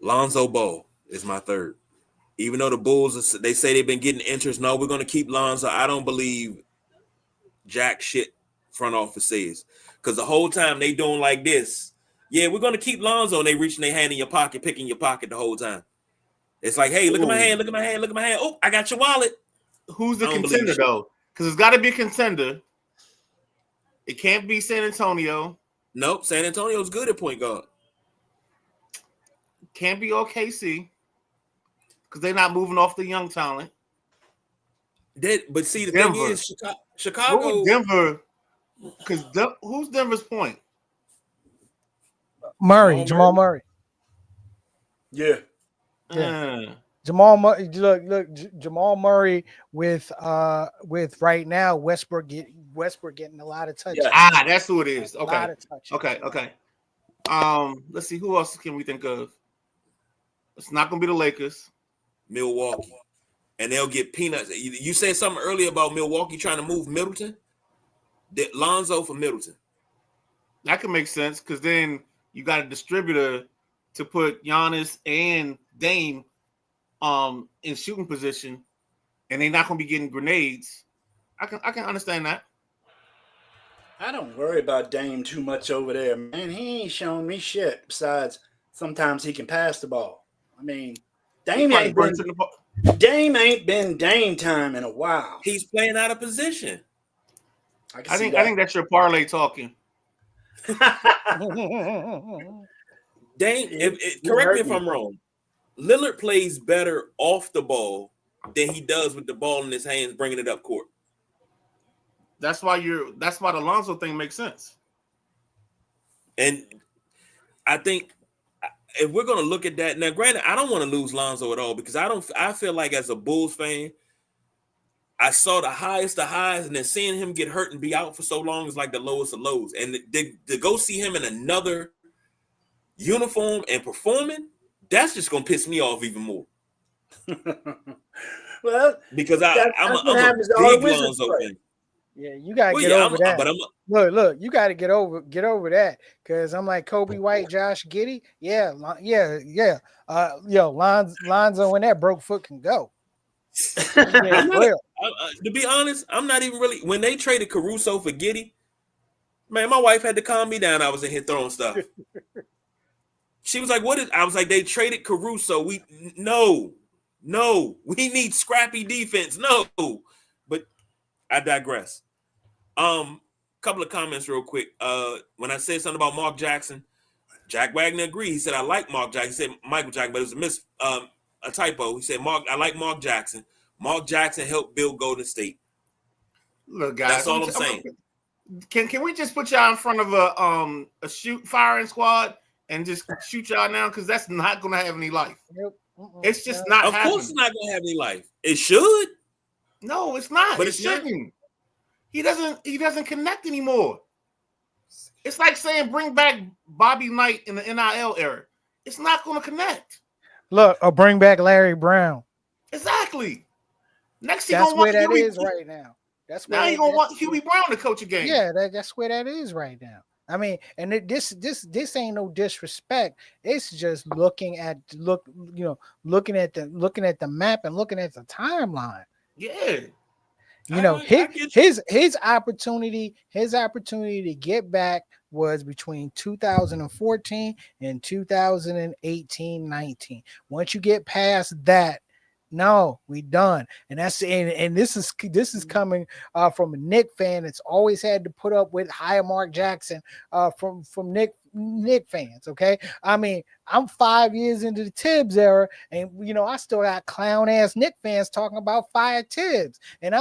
Lonzo Ball is my third. Even though the Bulls, they say they've been getting interest. No, we're going to keep Lonzo. I don't believe jack shit front office says. Because the whole time they doing like this. Yeah, we're going to keep Lonzo. And they reaching their hand in your pocket, picking your pocket the whole time. It's like, hey, look at my hand, look at my hand, look at my hand. Oh, I got your wallet. Who's the contender, though? Because it's got to be a contender. It can't be San Antonio. Nope, San Antonio's good at point guard. Can't be OKC because they're not moving off the young talent. But see, the Denver. thing is, Chicago. Denver, because who's Denver's point? Jamal Murray. Yeah. Jamal Murray. Look, Jamal Murray with right now Westbrook getting a lot of touches. Yeah. That's who it is. Okay. A lot of touches. Okay. Let's see, who else can we think of? It's not gonna be the Lakers. Milwaukee. And they'll get peanuts. You said something earlier about Milwaukee trying to move Middleton. Lonzo for Middleton. That can make sense because then you got a distributor to put Giannis and Dame in shooting position, and they're not gonna be getting grenades. I can understand that. I don't worry about Dame too much over there, man. He ain't shown me shit besides sometimes he can pass the ball. I mean, Dame ain't been Dame time in a while. He's playing out of position. I think that's your parlay talking. Dame, correct me if I'm wrong. Lillard plays better off the ball than he does with the ball in his hands, bringing it up court. That's why the Lonzo thing makes sense. And I think if we're going to look at that now, granted, I don't want to lose Lonzo at all because I feel like as a Bulls fan, I saw the highest of highs, and then seeing him get hurt and be out for so long is like the lowest of lows. And to go see him in another uniform and performing, that's just going to piss me off even more. Well, because I'm a big Lonzo fan. Yeah, you gotta Well, get yeah, over that. but I'm Look, you gotta get over that. Cause I'm like Kobe White, Josh Giddey. Yeah. Lonzo and that broke foot can go. Yeah, I'm not. real. To be honest, I'm not even really. When they traded Caruso for Giddy, man, my wife had to calm me down. I was in here throwing stuff. She was like, "What is?" I was like, "They traded Caruso. No, we need scrappy defense. No." But I digress. Couple of comments real quick. When I said something about Mark Jackson, Jack Wagner agreed. He said, "I like Mark Jackson." He said Michael Jackson, but it was a typo. He said, "I like Mark Jackson. Mark Jackson helped build Golden State." Look, guys, That's all I'm saying. Can we just put y'all in front of a firing squad and just shoot y'all now? Because that's not going to have any life. Nope. It's just not. Of course, it's not going to have any life. It should. No, it's not. But it shouldn't. He doesn't connect anymore. It's like saying bring back Bobby Knight in the NIL era. It's not going to connect. Look, or bring back Larry Brown. Exactly. Next, That's where that is right now. That's where now you're gonna want Hubie Brown to coach a game. Yeah, that's where that is right now. I mean, and this ain't no disrespect. It's just looking at the map and looking at the timeline. Yeah. His opportunity to get back was between 2014 and 2018-19. Once you get past that, no, we done. And that's and this is coming from a Knick fan that's always had to put up with higher Mark Jackson from Knick fans. Okay, I mean, I'm 5 years into the Tibbs era, and I still got clown ass Knick fans talking about fire Tibbs, and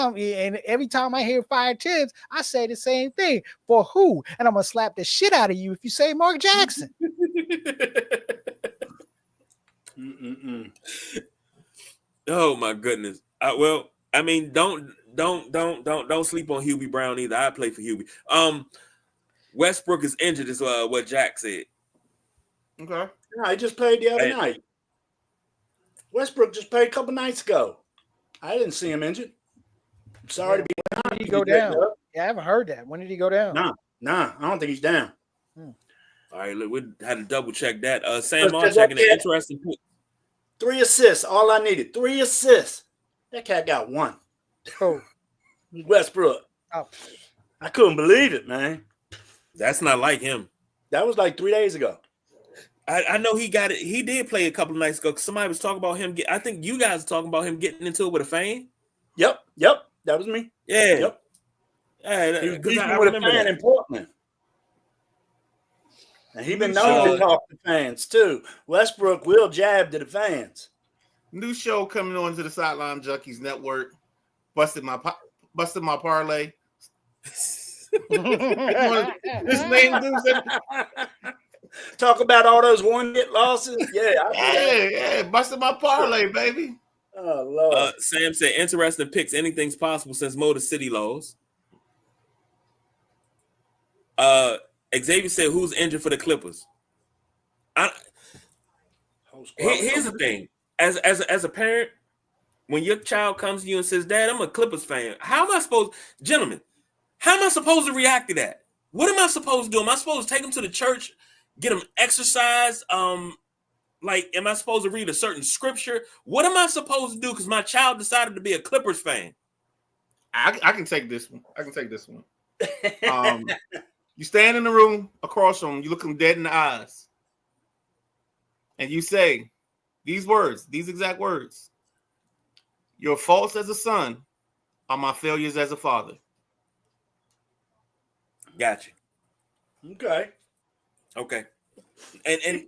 every time I hear fire Tibbs, I say the same thing. For who? And I'm gonna slap the shit out of you if you say Mark Jackson. Oh my goodness. Well, I mean, don't sleep on Hubie Brown either. I play for Hubie. Westbrook is injured, is what Jack said. Okay. No, he just played the other night. Westbrook just played a couple nights ago. I didn't see him injured. I'm sorry to be. When did he go down? Yeah, I haven't heard that. When did he go down? Nah, I don't think he's down. All right, look, we had to double check that. Sam on checking an interesting point. 3 assists. All I needed. 3 assists. That cat got 1. Oh. Westbrook. Oh. I couldn't believe it, man. That's not like him. That was like 3 days ago. I know he got it. He did play a couple of nights ago. Somebody was talking about him. I think you guys were talking about him getting into it with a fan. Yep. That was me. Yeah. Yep. Yeah, he was beefing with a fan in Portland. And he been known to talk to fans too. Westbrook will jab to the fans. New show coming on to the Sideline Junkies Network. Busted my parlay. This name talk about all those 1-hit losses. Yeah, busted my parlay, baby. Oh Lord. Sam said, "Interesting picks. Anything's possible since Motor City laws." Xavier said, "Who's injured for the Clippers?" Here's the thing: as a parent, when your child comes to you and says, "Dad, I'm a Clippers fan," how am I supposed to react to that? What am I supposed to do? Am I supposed to take them to the church, get them exercise? Am I supposed to read a certain scripture? What am I supposed to do? Because my child decided to be a Clippers fan. I can take this one. You stand in the room across from them, you look them dead in the eyes, and you say these exact words: "Your faults as a son are my failures as a father." Gotcha. Okay. And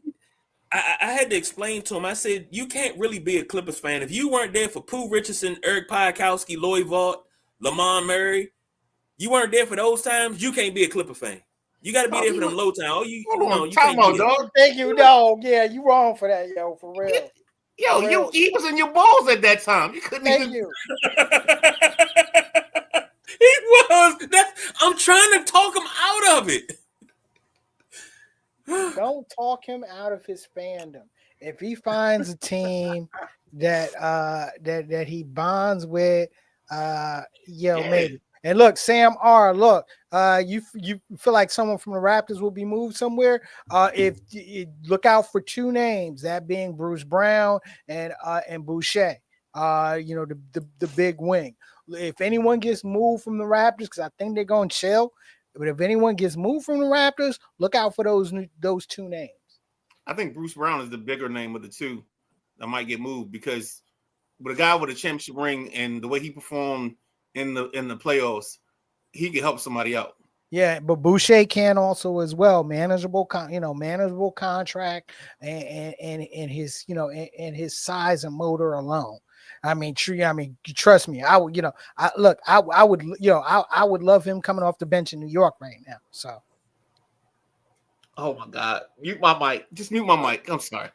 I had to explain to him. I said, you can't really be a Clippers fan if you weren't there for Pooh Richardson, Eric Piakowski, Lloyd Vaught, Lamont Murray. You weren't there for those times. You can't be a Clipper fan. You got to be there for them low times. You time out, dog. Thank you, dog. Yeah, you wrong for that, yo. For real. He was in your balls at that time. You couldn't Thank you. He was. I'm trying to talk him out of it. Don't talk him out of his fandom. If he finds a team that he bonds with, maybe. And look, Sam R. Look, you feel like someone from the Raptors will be moved somewhere? If you look out for two names, that being Bruce Brown and Boucher. The big wing. If anyone gets moved from the Raptors, because I think they're going to chill. But if anyone gets moved from the Raptors, look out for those two names. I think Bruce Brown is the bigger name of the two that might get moved, because with a guy with a championship ring and the way he performed in the playoffs, he could help somebody out. Yeah, but Boucher can also as well. Manageable contract and his and his size and motor alone. Trust me. I would love him coming off the bench in New York right now. So. Oh my God! Mute my mic. Just mute my mic. I'm sorry.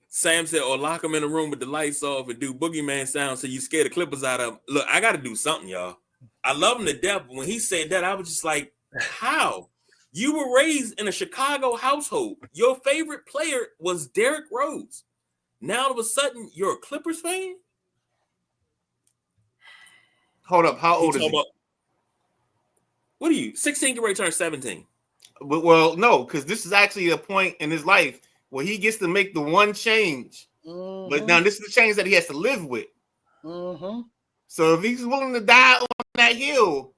Sam said, or lock him in a room with the lights off and do boogeyman sounds so you scare the Clippers out of him. Look, I got to do something, y'all. I love him to death. But when he said that, I was just like, how? You were raised in a Chicago household. Your favorite player was Derrick Rose. Now all of a sudden, you're a Clippers fan? Hold up. How old is he? What are you? 16 to return 17. Well, no, because this is actually a point in his life where he gets to make the one change. Mm-hmm. But now this is the change that he has to live with. Mm-hmm. So if he's willing to die on that hill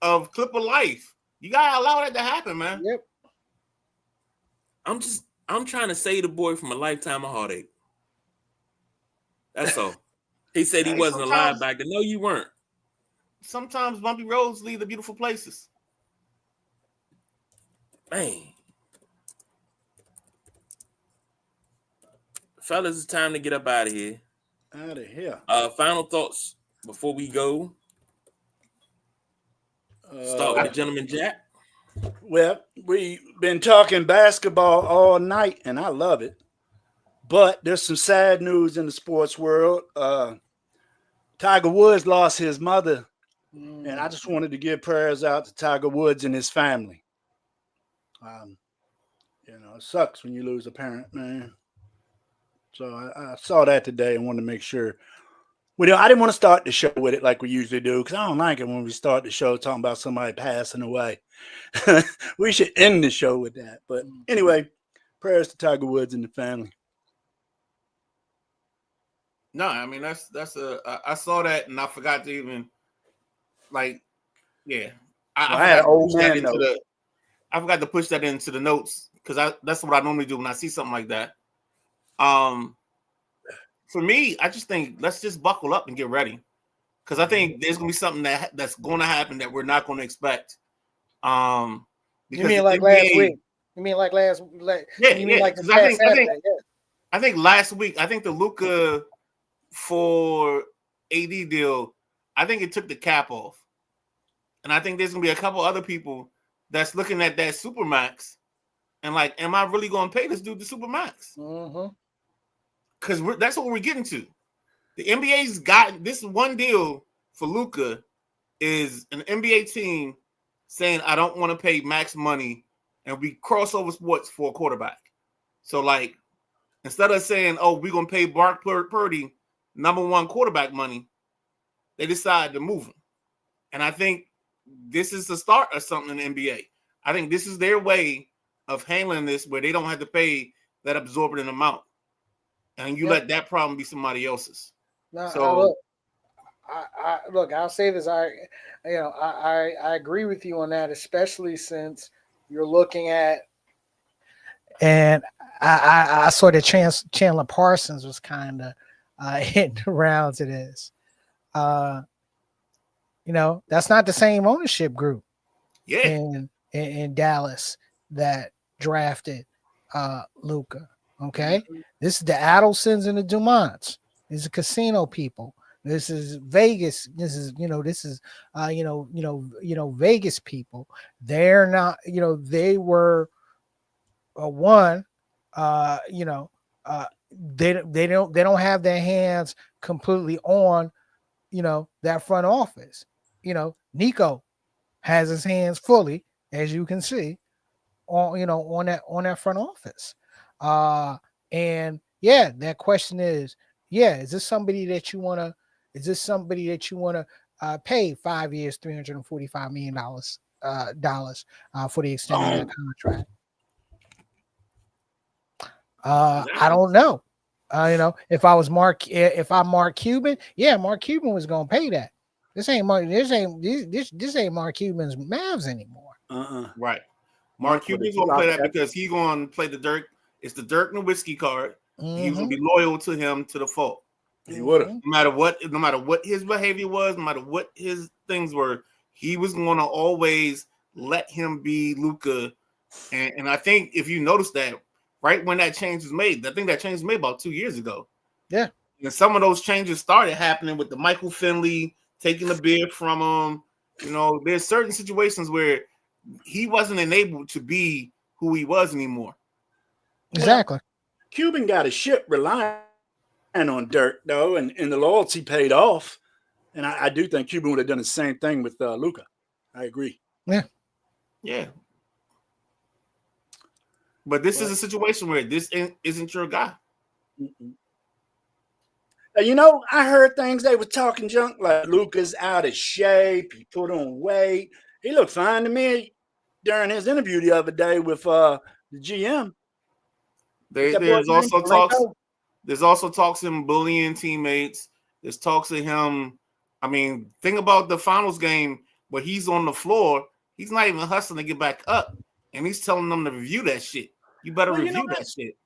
of Clipper life, you gotta allow that to happen, man. Yep. I'm trying to save the boy from a lifetime of heartache. That's all. He said he wasn't a linebacker. No, you weren't. Sometimes bumpy roads lead to beautiful places. Man. Fellas, it's time to get up out of here. Out of here. Final thoughts before we go. Start with the gentleman, Jack. Well, we've been talking basketball all night, and I love it. But there's some sad news in the sports world. Tiger Woods lost his mother, and I just wanted to give prayers out to Tiger Woods and his family. It sucks when you lose a parent, man. So I saw that today and wanted to make sure. I didn't want to start the show with it like we usually do, because I don't like it when we start the show talking about somebody passing away. We should end the show with that. But anyway, prayers to Tiger Woods and the family. No, I mean I saw that and I forgot to even I forgot to push that into the notes, because that's what I normally do when I see something like that. For me, I just think let's just buckle up and get ready, because I think there's gonna be something that's going to happen that we're not going to expect. You mean like last week? You mean like last? I think last week. I think the Luka for AD deal, I think it took the cap off, and I think there's gonna be a couple other people that's looking at that Supermax and like, am I really gonna pay this dude the Supermax? Mm-hmm. Because that's what we're getting to. The NBA's got this one deal for Luka is an NBA team saying, I don't want to pay max money, and we crossover sports for a quarterback. So, like, instead of saying, oh, we're going to pay Brock Purdy #1 quarterback money, they decided to move him. And I think this is the start of something in the NBA. I think this is their way of handling this, where they don't have to pay that absorbent amount. And you let that problem be somebody else's. No, so I'll say this. I agree with you on that, especially since you're looking at, and I saw that Chandler Parsons was kind of hitting around to this. That's not the same ownership group. Yeah. In Dallas that drafted Luka. Okay, this is the Adelsons and the Dumonts. These are casino people. This is Vegas. This is Vegas people. They're not. They were they don't have their hands completely on that front office. Nico has his hands fully, as you can see, on that front office. And that question is, is this somebody that you want to paid 5 years, $345 million for the extended contract. I don't know. If I'm Mark Cuban, Mark Cuban was gonna pay that. This ain't Mark Cuban's Mavs anymore. Right. Mark Cuban's gonna play that because he's gonna play the Dirk. It's the Dirk Nowitzki card. He's gonna be loyal to him to the fault. He would have. No matter what his behavior was, no matter what his things were, he was gonna always let him be Luka. And I think if you notice that right when that change was made, I think that change was made about 2 years ago. Yeah. And some of those changes started happening with the Michael Finley taking the beard from him. There's certain situations where he wasn't enabled to be who he was anymore. Exactly. Well, Cuban got a ship relying on Dirk, though, and the loyalty paid off. And I do think Cuban would have done the same thing with Luka. I agree. Yeah. Yeah. But this is a situation where this isn't your guy. I heard things they were talking junk like Luka's out of shape. He put on weight. He looked fine to me during his interview the other day with the GM. There's also talks him bullying teammates. There's talks of him. I mean, think about the finals game where he's on the floor. He's not even hustling to get back up, and he's telling them to review that shit. You better review that shit.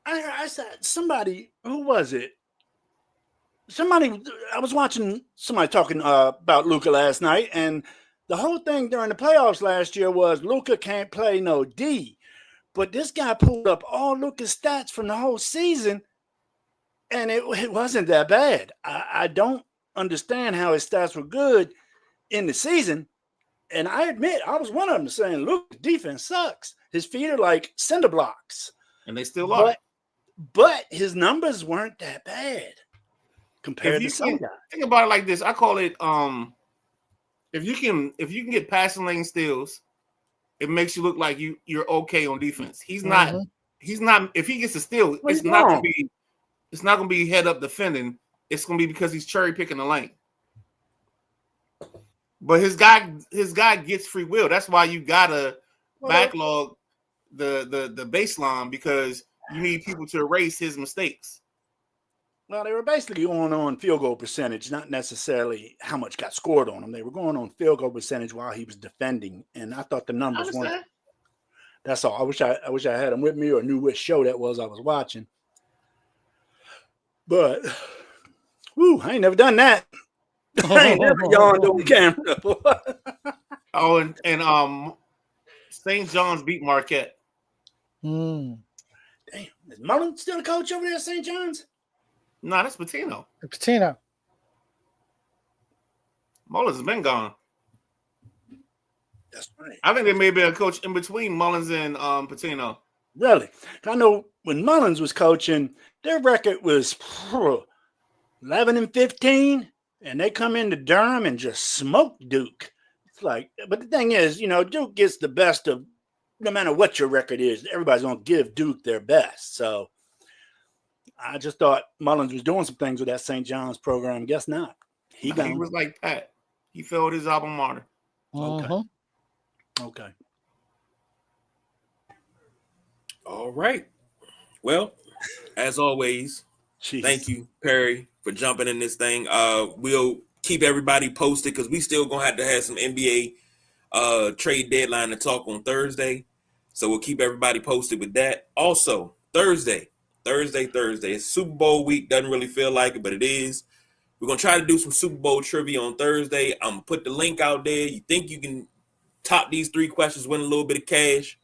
I said somebody. Who was it? I was watching somebody talking about Luka last night, and the whole thing during the playoffs last year was Luka can't play no D. But this guy pulled up all Luka's stats from the whole season, and it wasn't that bad. I don't understand how his stats were good in the season. And I admit, I was one of them saying, Luka's defense sucks. His feet are like cinder blocks. And they still are. But his numbers weren't that bad compared to some guys. Think about it like this. I call it if you can get passing lane steals, it makes you look like you're okay on defense. He's not if he gets a steal, it's not gonna be head up defending. It's gonna be because he's cherry picking the lane. But his guy gets free will. That's why you gotta backlog the baseline, because you need people to erase his mistakes. Well, they were basically going on field goal percentage, not necessarily how much got scored on them. They were going on field goal percentage while he was defending, and I thought the numbers weren't. That's all. I wish I had him with me or knew which show that was I was watching. But, I ain't never done that. I ain't never yawned on camera. And St. John's beat Marquette. Mm. Damn, is Mullen still the coach over there at St. John's? No, that's Pitino. Pitino. Mullins has been gone. That's right. I think there may be a coach in between Mullins and Pitino. Really? I know when Mullins was coaching, their record was 11-15, and they come into Durham and just smoke Duke. It's like, but the thing is, Duke gets the best of, no matter what your record is, everybody's going to give Duke their best. So I just thought Mullins was doing some things with that St. John's program. Guess not. He was like Pat. He failed his alma mater. Okay. All right. Well, as always, thank you, Perry, for jumping in this thing. We'll keep everybody posted because we still gonna have some NBA trade deadline to talk on Thursday. So we'll keep everybody posted with that. Also, Thursday. It's Super Bowl week. Doesn't really feel like it, but it is. We're going to try to do some Super Bowl trivia on Thursday. I'm going to put the link out there. You think you can top these 3 questions, win a little bit of cash?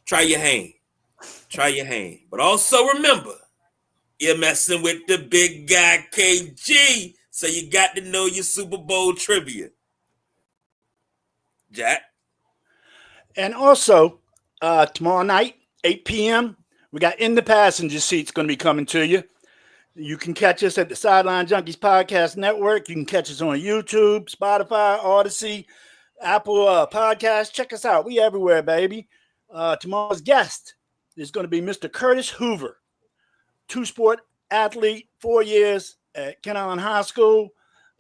Try your hand. But also remember, you're messing with the big guy KG, so you got to know your Super Bowl trivia. Jack? And also, tomorrow night, 8 p.m., we got In the Passenger Seats going to be coming to you. You can catch us at the Sideline Junkies Podcast Network. You can catch us on YouTube, Spotify, Odyssey, Apple Podcasts. Check us out. We everywhere, baby. Tomorrow's guest is going to be Mr. Curtis Hoover, 2-sport athlete, 4 years at Kent Island High School.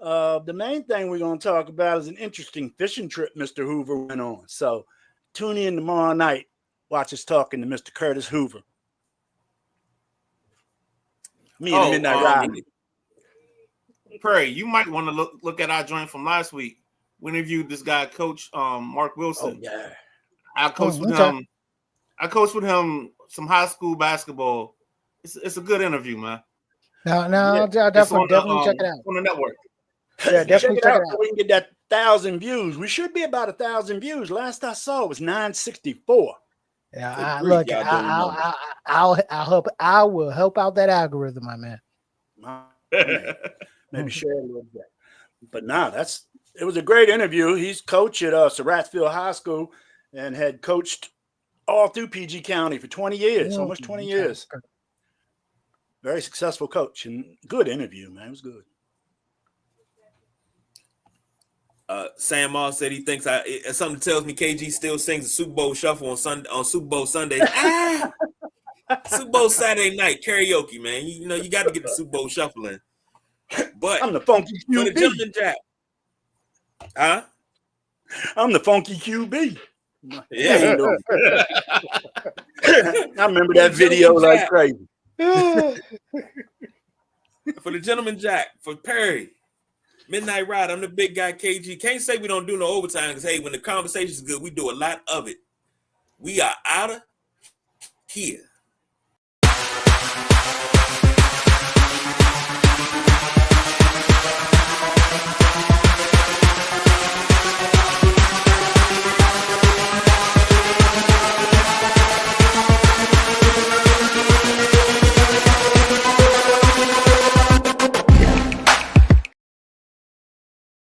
The main thing we're going to talk about is an interesting fishing trip Mr. Hoover went on. So tune in tomorrow night. Watch us talking to Mr. Curtis Hoover. Me and Midnight Ride. Prairie, you might want to look at our joint from last week. We interviewed this guy, Coach Mark Wilson. Oh, yeah. I coached with him. I coached with him some high school basketball. It's a good interview, man. No, I'll definitely check it out on the network. Yeah, definitely check it out. So we can get that 1,000 views. We should be about 1,000 views. Last I saw it was 964. Yeah, look, I will help out that algorithm, my man. Maybe share a little bit. But it was a great interview. He's coach at Surrattsville High School and had coached all through PG County for 20 years, almost 20 years. Very successful coach and good interview, man. It was good. Sam Moss said he thinks something tells me KG still sings the Super Bowl shuffle on Super Bowl Sunday. Super Bowl Saturday night karaoke, man. You know you got to get the Super Bowl shuffle in. But I'm the funky QB. For the Gentleman Jack. Huh? I'm the funky QB. Yeah. I remember that video like crazy. For the Gentleman Jack, for Perry, Midnight Ride, I'm the big guy KG. Can't say we don't do no overtime because, hey, when the conversation's good, we do a lot of it. We are out of here.